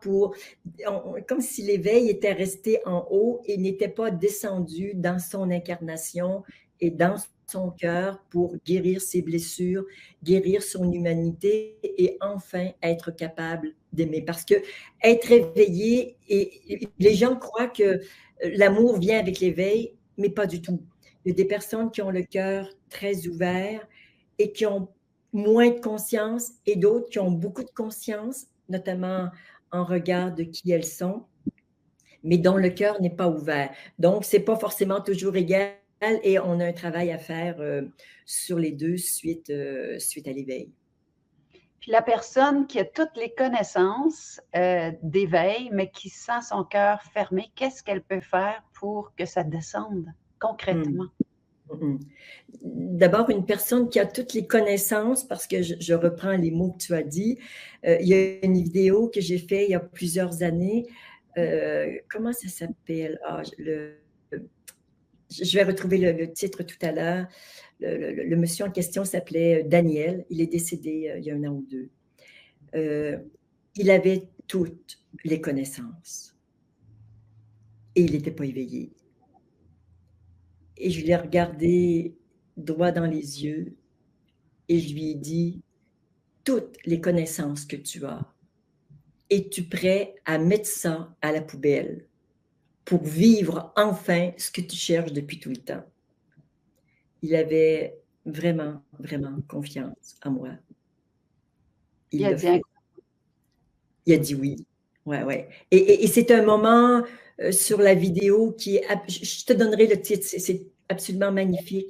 comme si l'éveil était resté en haut et n'était pas descendu dans son incarnation et dans son cœur pour guérir ses blessures, guérir son humanité et enfin être capable d'aimer. Parce que être éveillé, et les gens croient que l'amour vient avec l'éveil, mais pas du tout. Il y a des personnes qui ont le cœur très ouvert et qui ont moins de conscience et d'autres qui ont beaucoup de conscience, notamment en regard de qui elles sont, mais dont le cœur n'est pas ouvert. Donc, ce n'est pas forcément toujours égal et on a un travail à faire sur les deux suite à l'éveil. Puis la personne qui a toutes les connaissances d'éveil, mais qui sent son cœur fermé, qu'est-ce qu'elle peut faire pour que ça descende concrètement? D'abord, une personne qui a toutes les connaissances, parce que je reprends les mots que tu as dit, il y a une vidéo que j'ai faite il y a plusieurs années. Comment ça s'appelle? Je vais retrouver le titre tout à l'heure. Le monsieur en question s'appelait Daniel. Il est décédé il y a un an ou deux. Il avait toutes les connaissances et il n'était pas éveillé. Et je l'ai regardé droit dans les yeux et je lui ai dit, toutes les connaissances que tu as, es-tu prêt à mettre ça à la poubelle pour vivre enfin ce que tu cherches depuis tout le temps? Il avait vraiment, vraiment confiance en moi. Il l'a fait. Il a dit oui. Ouais, ouais. Et c'est un moment sur la vidéo qui est... Je te donnerai le titre, c'est absolument magnifique.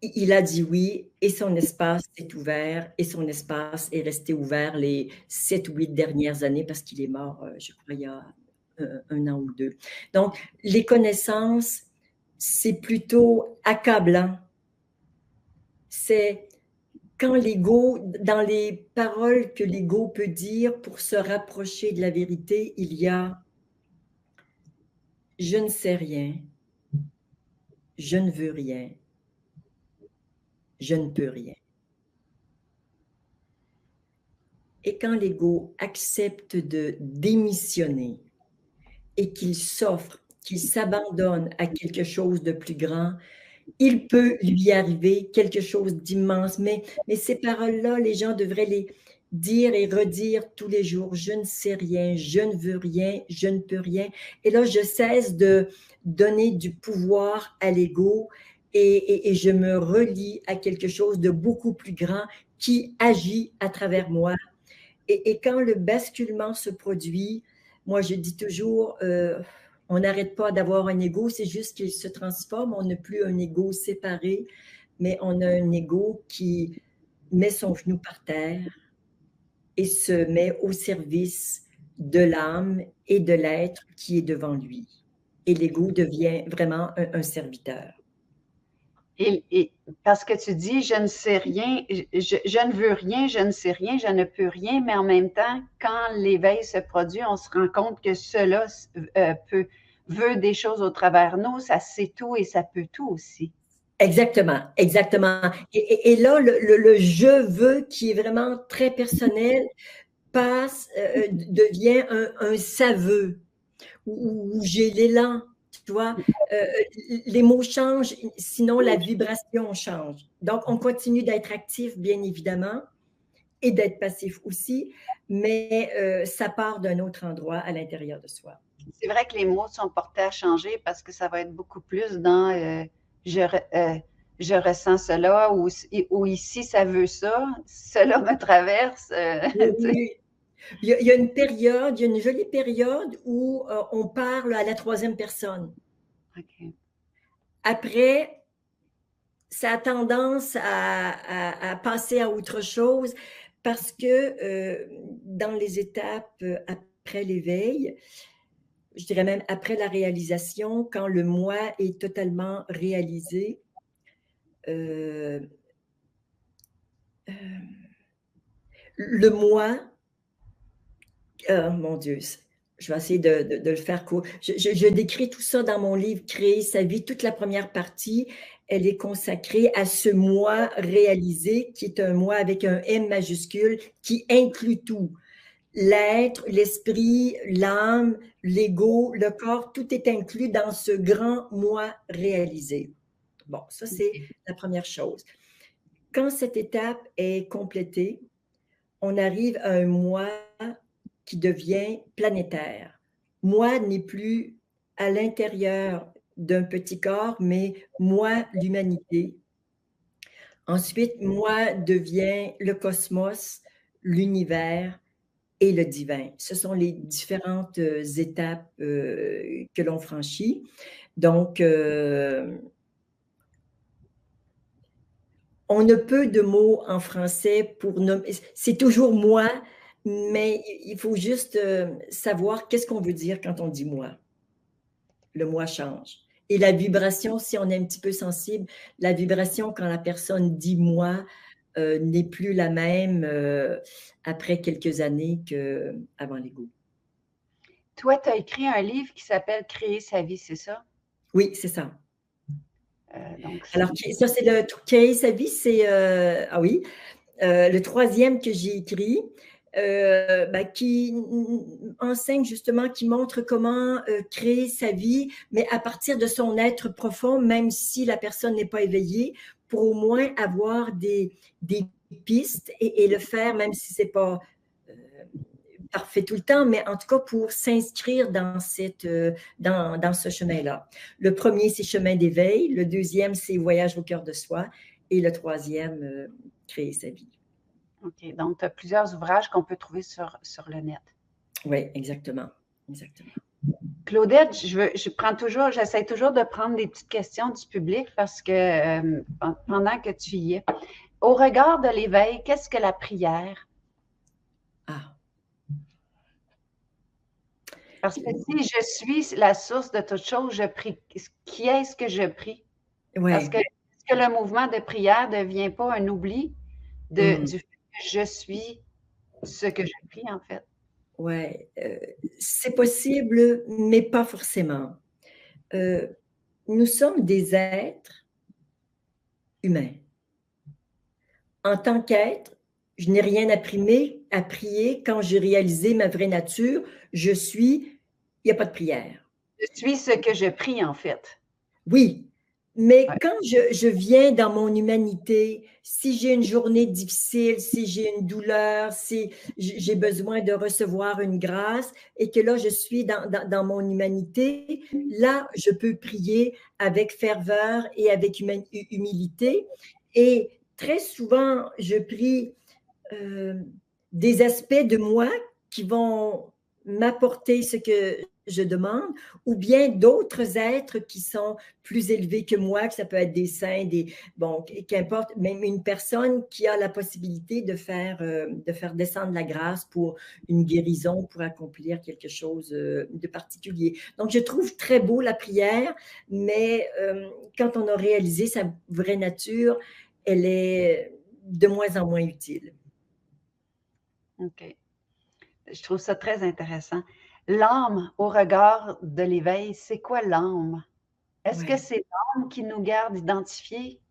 Il a dit oui et son espace s'est ouvert et son espace est resté ouvert les 7 ou 8 dernières années parce qu'il est mort, je crois, il y a un an ou deux. Donc, les connaissances, c'est plutôt accablant. C'est quand l'ego, dans les paroles que l'ego peut dire pour se rapprocher de la vérité, il y a « je ne sais rien, je ne veux rien, je ne peux rien ». Et quand l'ego accepte de démissionner et qu'il s'offre, qu'il s'abandonne à quelque chose de plus grand, il peut lui arriver quelque chose d'immense. Mais ces paroles-là, les gens devraient les dire et redire tous les jours. Je ne sais rien, je ne veux rien, je ne peux rien. Et là, je cesse de donner du pouvoir à l'ego et je me relie à quelque chose de beaucoup plus grand qui agit à travers moi. Et quand le basculement se produit, moi je dis toujours, on n'arrête pas d'avoir un ego, c'est juste qu'il se transforme, on n'a plus un ego séparé, mais on a un ego qui met son genou par terre et se met au service de l'âme et de l'être qui est devant lui. Et l'ego devient vraiment serviteur. Et parce que tu dis, je ne sais rien, je ne veux rien, je ne sais rien, je ne peux rien, mais en même temps, quand l'éveil se produit, on se rend compte que cela veut des choses au travers nous, ça sait tout et ça peut tout aussi. Exactement, exactement. Et là, le je veux qui est vraiment très personnel devient un ça veut, où j'ai l'élan, tu vois. Les mots changent, sinon la vibration change. Donc, on continue d'être actif, bien évidemment, et d'être passif aussi, mais ça part d'un autre endroit à l'intérieur de soi. C'est vrai que les mots sont portés à changer parce que ça va être beaucoup plus dans je, je ressens cela ou ici ça veut ça, cela me traverse. Oui. Il y a une période, il y a une jolie période où on parle à la troisième personne. Okay. Après, ça a tendance à passer à autre chose parce que dans les étapes après l'éveil, je dirais même après la réalisation, quand le moi est totalement réalisé, euh, le moi, mon Dieu, je vais essayer de le faire court. Je décris tout ça dans mon livre Créer sa vie. Toute la première partie, elle est consacrée à ce moi réalisé, qui est un moi avec un M majuscule, qui inclut tout. L'être, l'esprit, l'âme, l'ego, le corps, tout est inclus dans ce grand moi réalisé. Bon, ça, c'est la première chose. Quand cette étape est complétée, on arrive à un moi qui devient planétaire. Moi n'est plus à l'intérieur d'un petit corps, mais moi, l'humanité. Ensuite, moi devient le cosmos, l'univers et le divin. Ce sont les différentes étapes que l'on franchit. Donc, on a peu de mots en français pour nommer. C'est toujours moi, mais il faut juste savoir qu'est-ce qu'on veut dire quand on dit moi. Le moi change. Et la vibration, si on est un petit peu sensible, la vibration quand la personne dit moi n'est plus la même après quelques années qu'avant l'ego. Toi, tu as écrit un livre qui s'appelle Créer sa vie, c'est ça? Oui, c'est ça. Donc, alors, ça, c'est le Créer sa vie, c'est ah oui, le troisième que j'ai écrit, qui enseigne justement, qui montre comment créer sa vie, mais à partir de son être profond, même si la personne n'est pas éveillée, pour au moins avoir des pistes et le faire, même si c'est pas parfait tout le temps, mais en tout cas pour s'inscrire dans ce chemin-là. Le premier, c'est chemin d'éveil. Le deuxième, c'est voyage au cœur de soi. Et le troisième, créer sa vie. OK. Donc, tu as plusieurs ouvrages qu'on peut trouver sur le net. Oui, exactement. Exactement. Claudette, j'essaie toujours de prendre des petites questions du public parce que pendant que tu y es, au regard de l'éveil, qu'est-ce que la prière? Ah. Parce que si je suis la source de toute chose, je prie. Qui est-ce que je prie? Ouais. Parce que est-ce que le mouvement de prière ne devient pas un oubli du fait que je suis ce que je prie, en fait? Oui, c'est possible, mais pas forcément. Nous sommes des êtres humains. En tant qu'être, Je n'ai rien à prier. Quand j'ai réalisé ma vraie nature, je suis, il n'y a pas de prière. Je suis ce que je prie, en fait. Oui, mais Ouais. quand je viens dans mon humanité, si j'ai une journée difficile, si j'ai une douleur, si j'ai besoin de recevoir une grâce et que là, je suis dans mon humanité, là, je peux prier avec ferveur et avec humilité. Et très souvent, je prie des aspects de moi qui vont m'apporter ce que je demande, ou bien d'autres êtres qui sont plus élevés que moi, que ça peut être des saints, bon, qu'importe, même une personne qui a la possibilité de faire descendre la grâce pour une guérison, pour accomplir quelque chose de particulier. Donc, je trouve très beau la prière, mais quand on a réalisé sa vraie nature, elle est de moins en moins utile. OK. Je trouve ça très intéressant. L'âme au regard de l'éveil, c'est quoi l'âme? Est-ce que Ouais. c'est l'âme qui nous garde identifiés?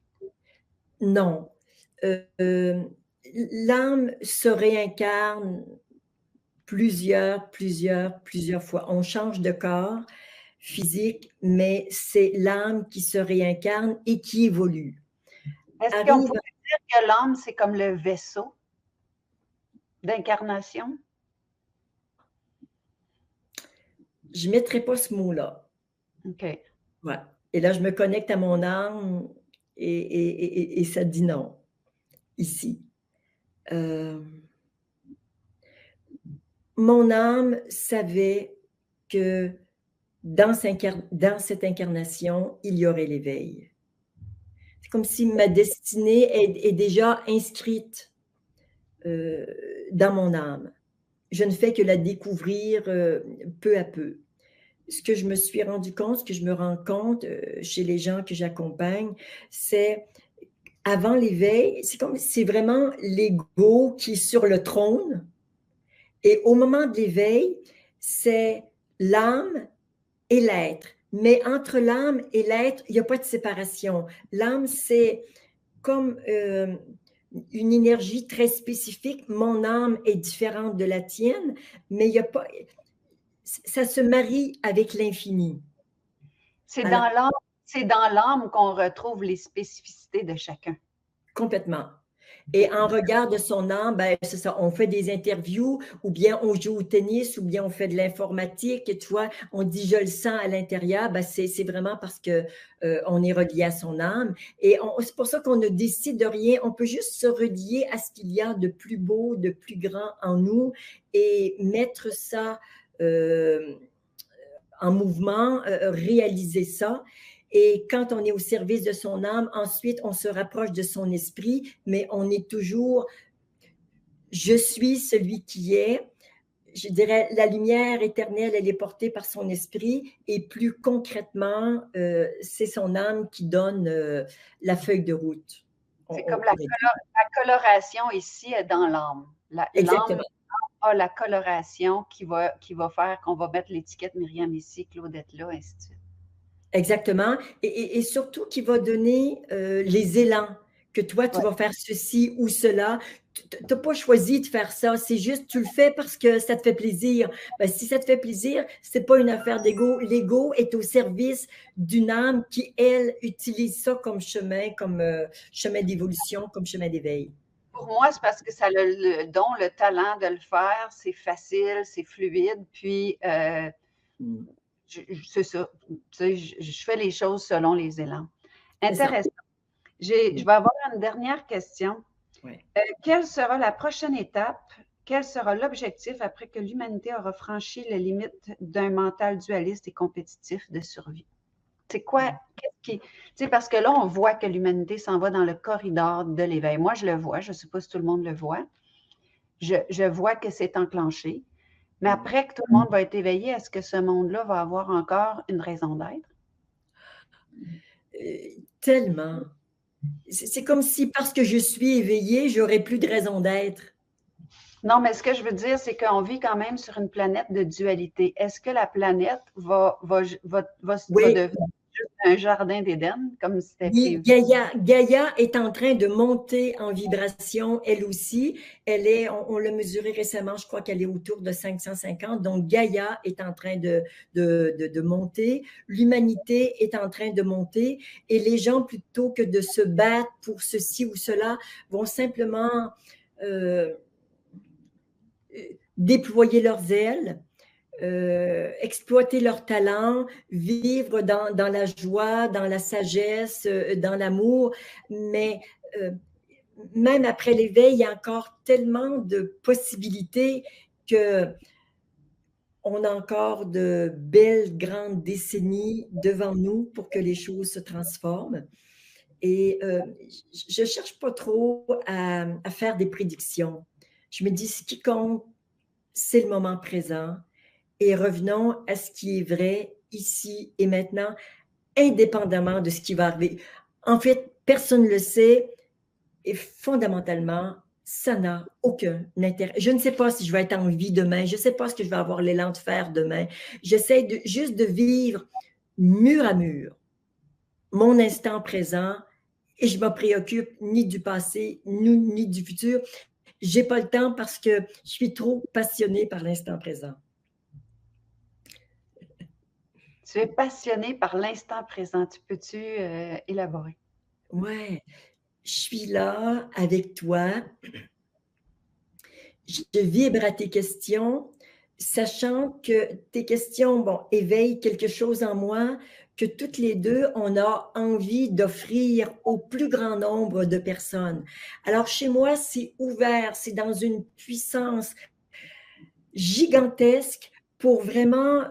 Non. L'âme se réincarne plusieurs fois. On change de corps physique, mais c'est l'âme qui se réincarne et qui évolue. Est-ce qu'on Arrive, pourrait dire que l'âme, c'est comme le vaisseau d'incarnation? je ne mettrai pas ce mot-là. OK. Ouais. Et là, je me connecte à mon âme et ça dit non, ici. Mon âme savait que dans cette incarnation, il y aurait l'éveil. C'est comme si ma destinée est déjà inscrite dans mon âme. Je ne fais que la découvrir peu à peu. Ce que je me suis rendu compte, ce que je me rends compte chez les gens que j'accompagne, c'est avant l'éveil, c'est vraiment l'ego qui est sur le trône. Et au moment de l'éveil, c'est l'âme et l'être. Mais entre l'âme et l'être, il n'y a pas de séparation. L'âme, c'est comme une énergie très spécifique. Mon âme est différente de la tienne, mais il y a pas, ça se marie avec l'infini. C'est Alors, dans l'âme qu'on retrouve les spécificités de chacun. complètement. Et en regard de son âme, ben, c'est ça, on fait des interviews, ou bien on joue au tennis, ou bien on fait de l'informatique, et tu vois, on dit je le sens à l'intérieur, ben, c'est vraiment parce que on est relié à son âme. Et c'est pour ça qu'on ne décide de rien, on peut juste se relier à ce qu'il y a de plus beau, de plus grand en nous, et mettre ça en mouvement, réaliser ça. Et quand on est au service de son âme, ensuite, on se rapproche de son esprit, mais on est toujours, je suis celui qui est. Je dirais, la lumière éternelle, elle est portée par son esprit, et plus concrètement, c'est son âme qui donne la feuille de route. C'est comme la coloration ici est dans l'âme. L'âme Exactement. a la coloration qui va faire qu'on va mettre l'étiquette Myriam ici, Claudette là, ainsi de suite. Exactement. Et surtout qui va donner les élans, que toi, tu Ouais. vas faire ceci ou cela. Tu n'as pas choisi de faire ça, c'est juste, tu le fais parce que ça te fait plaisir. Ben, si ça te fait plaisir, ce n'est pas une affaire d'ego. L'ego est au service d'une âme qui, elle, utilise ça comme chemin d'évolution, comme chemin d'éveil. Pour moi, c'est parce que ça a le don, le talent de le faire. C'est facile, c'est fluide. Puis, c'est ça. Tu sais, je fais les choses selon les élans. Intéressant. Je vais avoir une dernière question. Ouais. Quelle sera la prochaine étape? Quel sera l'objectif après que l'humanité aura franchi les limites d'un mental dualiste et compétitif de survie? C'est quoi? Tu sais, parce que là, on voit que l'humanité s'en va dans le corridor de l'éveil. Moi, je le vois. Je ne sais pas si tout le monde le voit. Je vois que c'est enclenché. Mais après que tout le monde va être éveillé, est-ce que ce monde-là va avoir encore une raison d'être? Tellement. C'est comme si parce que je suis éveillée, j'aurais plus de raison d'être. Non, mais ce que je veux dire, c'est qu'on vit quand même sur une planète de dualité. Est-ce que la planète va Oui, devenir juste un jardin d'Éden, comme c'était Oui, prévu. Gaïa est en train de monter en vibration, elle aussi. On l'a mesuré récemment, je crois qu'elle est autour de 550. Donc, Gaïa est en train de monter. L'humanité est en train de monter. Et les gens, plutôt que de se battre pour ceci ou cela, vont simplement euh, déployer leurs ailes, exploiter leur talent, vivre dans la joie, dans la sagesse, dans l'amour. Mais euh, même après l'éveil, il y a encore tellement de possibilités que on a encore de belles grandes décennies devant nous pour que les choses se transforment. Et je ne cherche pas trop à faire des prédictions. Je me dis, ce qui compte, c'est le moment présent. Et revenons à ce qui est vrai ici et maintenant, indépendamment de ce qui va arriver. En fait, personne ne le sait et fondamentalement, ça n'a aucun intérêt. Je ne sais pas si je vais être en vie demain, je ne sais pas ce que je vais avoir l'élan de faire demain. J'essaie juste de vivre mur à mur mon instant présent et je ne me préoccupe ni du passé ni du futur. Je n'ai pas le temps parce que je suis trop passionnée par l'instant présent. Tu es passionné par l'instant présent. Tu peux-tu élaborer? Ouais, je suis là avec toi. Je vibre à tes questions, sachant que tes questions, bon, éveillent quelque chose en moi que toutes les deux, on a envie d'offrir au plus grand nombre de personnes. Alors, chez moi, c'est ouvert, c'est dans une puissance gigantesque pour vraiment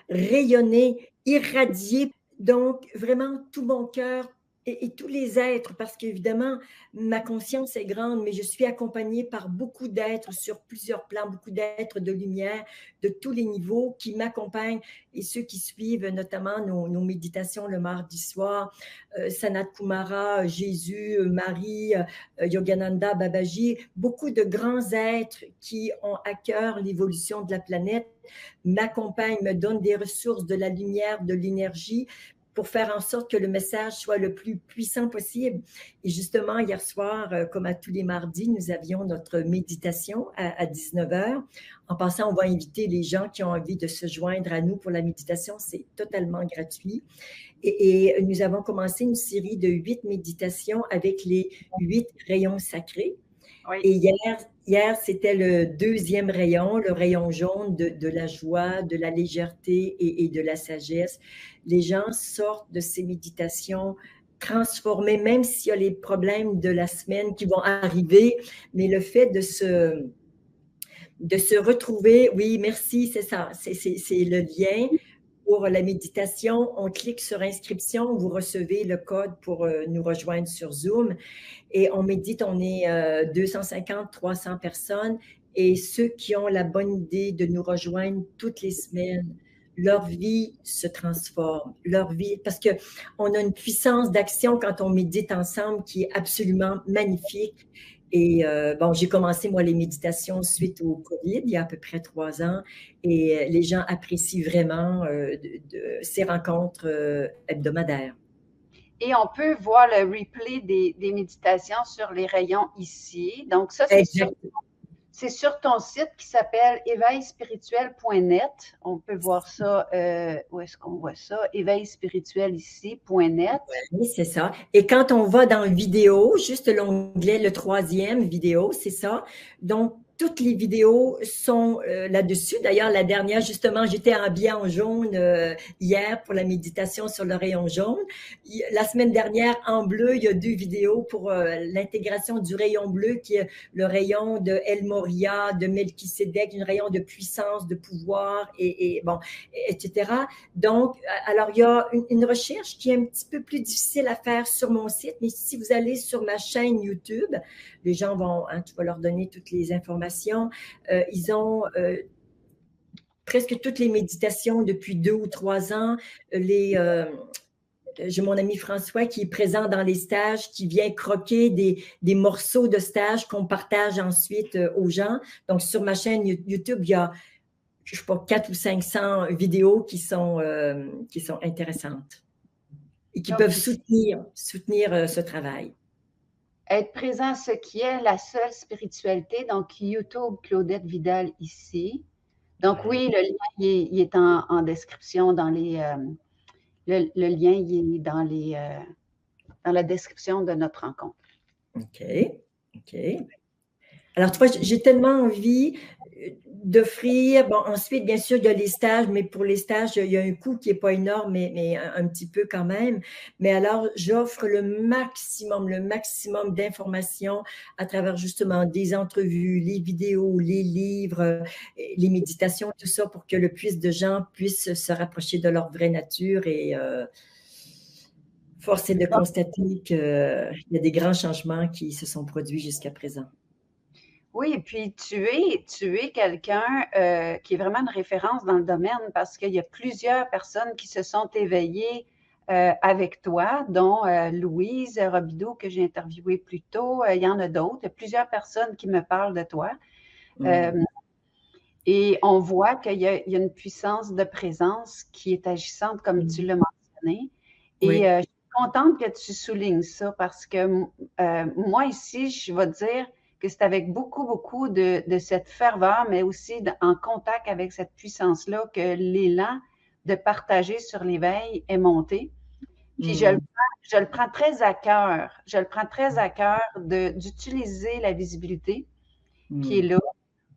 rayonner, irradier. Donc, vraiment, tout mon cœur et tous les êtres, parce qu'évidemment, ma conscience est grande, mais je suis accompagnée par beaucoup d'êtres sur plusieurs plans, beaucoup d'êtres de lumière de tous les niveaux qui m'accompagnent et ceux qui suivent notamment nos méditations le mardi soir, Sanat Kumara, Jésus, Marie, Yogananda, Babaji, beaucoup de grands êtres qui ont à cœur l'évolution de la planète m'accompagnent, me donnent des ressources, de la lumière, de l'énergie pour faire en sorte que le message soit le plus puissant possible. Et justement, hier soir, comme à tous les mardis, nous avions notre méditation à 19 h. En passant, on va inviter les gens qui ont envie de se joindre à nous pour la méditation. C'est totalement gratuit. Et nous avons commencé une série de 8 méditations avec les 8 rayons sacrés. Oui. Et hier c'était le deuxième rayon, le rayon jaune de la joie, de la légèreté et de la sagesse. Les gens sortent de ces méditations transformés, même s'il y a les problèmes de la semaine qui vont arriver, mais le fait de se retrouver, oui, merci, c'est ça, c'est le lien. Pour la méditation, on clique sur inscription, vous recevez le code pour nous rejoindre sur Zoom et on médite, on est 250, 300 personnes et ceux qui ont la bonne idée de nous rejoindre toutes les semaines, leur vie se transforme, leur vie, parce qu'on a une puissance d'action quand on médite ensemble qui est absolument magnifique. Et bon, j'ai commencé, moi, les méditations suite au COVID, il y a à peu près 3 ans, et les gens apprécient vraiment ces rencontres hebdomadaires. Et on peut voir le replay des méditations sur les rayons ici. Donc, ça, c'est sur ton site qui s'appelle éveilspirituel.net. On peut voir ça, où est-ce qu'on voit ça? Éveilspirituel ici.net. Oui, c'est ça. Et quand on va dans vidéo, juste l'onglet, le 3e vidéo, c'est ça. Donc, toutes les vidéos sont là-dessus. D'ailleurs, la dernière, justement, j'étais habillée en jaune hier pour la méditation sur le rayon jaune. La semaine dernière, en bleu, il y a 2 vidéos pour l'intégration du rayon bleu, qui est le rayon de El Moria, de Melchisedec, un rayon de puissance, de pouvoir, et bon, etc. Donc, alors, il y a une recherche qui est un petit peu plus difficile à faire sur mon site, mais si vous allez sur ma chaîne YouTube, les gens vont, tu vas leur donner toutes les informations. Ils ont presque toutes les méditations depuis 2 ou 3 ans. J'ai mon ami François qui est présent dans les stages, qui vient croquer des morceaux de stages qu'on partage ensuite aux gens. Donc, sur ma chaîne YouTube, il y a, je ne sais pas, 400 ou 500 vidéos qui sont intéressantes. et qui Donc, peuvent soutenir ce travail. être présent à ce qui est la seule spiritualité. Donc, YouTube Claudette Vidal ici. Donc, Ouais. oui, le lien, il est en description dans les. Le lien, il est dans la description de notre rencontre. OK. OK. Alors, tu vois, j'ai tellement envie d'offrir. Bon, ensuite, bien sûr, il y a les stages, mais pour les stages, il y a un coût qui n'est pas énorme, mais un petit peu quand même. Mais alors, j'offre le maximum d'informations à travers justement des entrevues, les vidéos, les livres, les méditations, tout ça pour que le plus de gens puissent se rapprocher de leur vraie nature. Et force est de constater qu'il y a des grands changements qui se sont produits jusqu'à présent. Oui, et puis tu es quelqu'un qui est vraiment une référence dans le domaine parce qu'il y a plusieurs personnes qui se sont éveillées avec toi, dont Louise Robideau que j'ai interviewée plus tôt. Il y en a d'autres. Il y a plusieurs personnes qui me parlent de toi. Et on voit qu'il y a une puissance de présence qui est agissante, comme tu l'as mentionné. Et je suis contente que tu soulignes ça parce que moi ici, je vais te dire que c'est avec beaucoup de cette ferveur, mais aussi en contact avec cette puissance-là que l'élan de partager sur l'éveil est monté. Puis je le prends très à cœur. Je le prends très à cœur d'utiliser la visibilité qui est là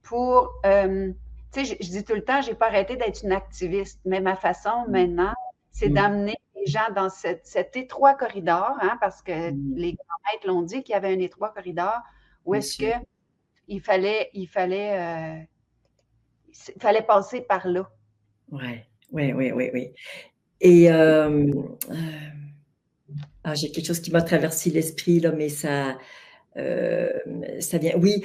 pour, tu sais, je dis tout le temps, j'ai pas arrêté d'être une activiste, mais ma façon maintenant, c'est d'amener les gens dans cet étroit corridor, hein, parce que les grands maîtres l'ont dit qu'il y avait un étroit corridor où est-ce que il fallait passer par là. Oui. Et j'ai quelque chose qui m'a traversé l'esprit, là, mais ça vient. Oui,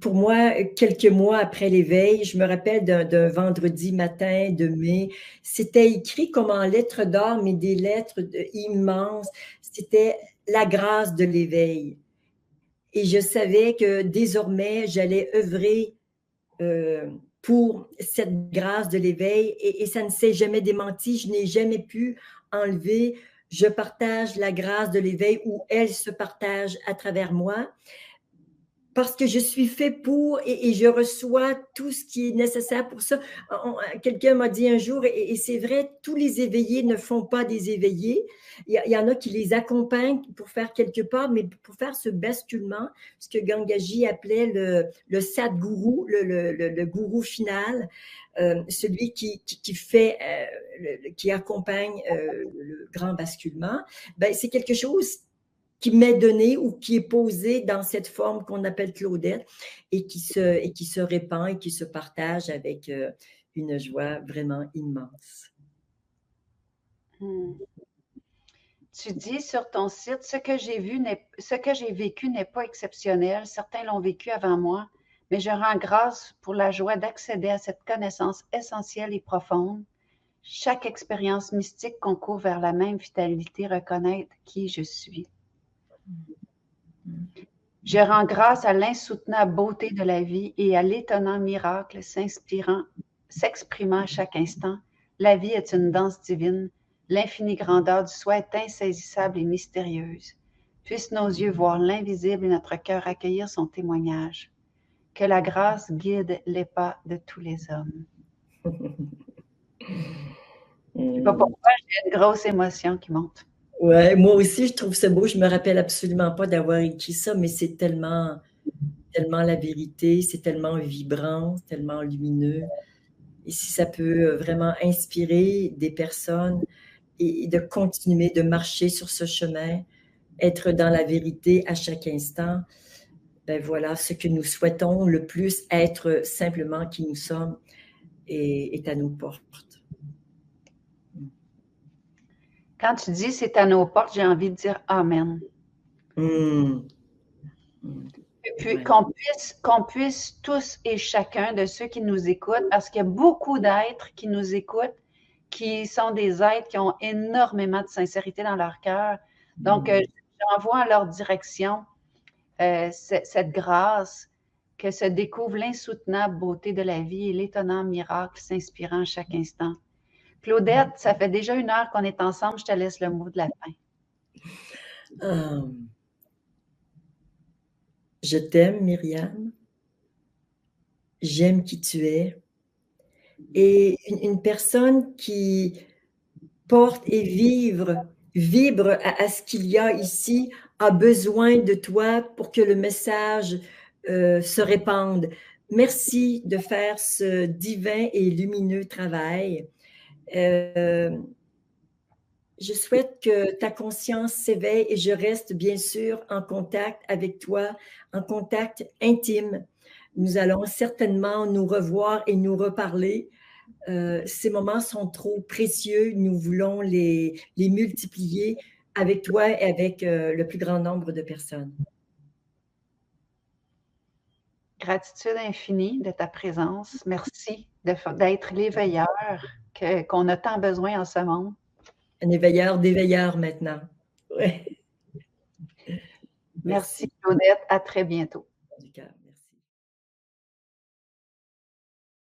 pour moi, quelques mois après l'éveil, je me rappelle d'un vendredi matin de mai. C'était écrit comme en lettres d'or, mais des lettres immenses. C'était la grâce de l'éveil. Et je savais que désormais, j'allais œuvrer pour cette grâce de l'éveil et ça ne s'est jamais démenti. Je n'ai jamais pu enlever. Je partage la grâce de l'éveil ou elle se partage à travers moi parce que je suis fait pour et je reçois tout ce qui est nécessaire pour ça. Quelqu'un m'a dit un jour, et c'est vrai, tous les éveillés ne font pas des éveillés. Il y en a qui les accompagnent pour faire quelque part, mais pour faire ce basculement, ce que Gangaji appelait le Sadguru, le gourou final, celui qui fait, qui accompagne le grand basculement, ben, c'est quelque chose qui m'est donné ou qui est posé dans cette forme qu'on appelle Claudette et qui se répand et qui se partage avec une joie vraiment immense. Tu dis sur ton site, ce que j'ai vécu n'est pas exceptionnel. Certains l'ont vécu avant moi, mais je rends grâce pour la joie d'accéder à cette connaissance essentielle et profonde. Chaque expérience mystique concourt vers la même vitalité, reconnaître qui je suis. Je rends grâce à l'insoutenable beauté de la vie et à l'étonnant miracle s'exprimant à chaque instant. La vie est une danse divine. L'infinie grandeur du soi est insaisissable et mystérieuse. Puissent nos yeux voir l'invisible et notre cœur accueillir son témoignage. Que la grâce guide les pas de tous les hommes. Je ne sais pas pourquoi, j'ai une grosse émotion qui monte. Ouais, moi aussi, je trouve ça beau. Je me rappelle absolument pas d'avoir écrit ça, mais c'est tellement la vérité, c'est tellement vibrant, tellement lumineux. Et si ça peut vraiment inspirer des personnes et de continuer de marcher sur ce chemin, être dans la vérité à chaque instant, ben voilà, ce que nous souhaitons le plus, être simplement qui nous sommes, est à nos portes. Quand tu dis c'est à nos portes, j'ai envie de dire Amen. Et puis qu'on puisse tous et chacun de ceux qui nous écoutent, parce qu'il y a beaucoup d'êtres qui nous écoutent, qui sont des êtres qui ont énormément de sincérité dans leur cœur. Donc, j'envoie en leur direction cette grâce, que se découvre l'insoutenable beauté de la vie et l'étonnant miracle s'inspirant à chaque instant. Claudette, ça fait déjà 1 heure qu'on est ensemble. Je te laisse le mot de la fin. Je t'aime, Myriam. J'aime qui tu es. Et une personne qui porte et vibre à ce qu'il y a ici, a besoin de toi pour que le message se répande. Merci de faire ce divin et lumineux travail. Je souhaite que ta conscience s'éveille et je reste bien sûr en contact avec toi, en contact intime. Nous allons certainement nous revoir et nous reparler. Ces moments sont trop précieux. Nous voulons les multiplier avec toi et avec le plus grand nombre de personnes. Gratitude infinie de ta présence. Merci d'être l'éveilleur qu'on a tant besoin en ce monde. Un éveilleur d'éveilleurs maintenant. Ouais. Merci Claudette. À très bientôt. Du cœur.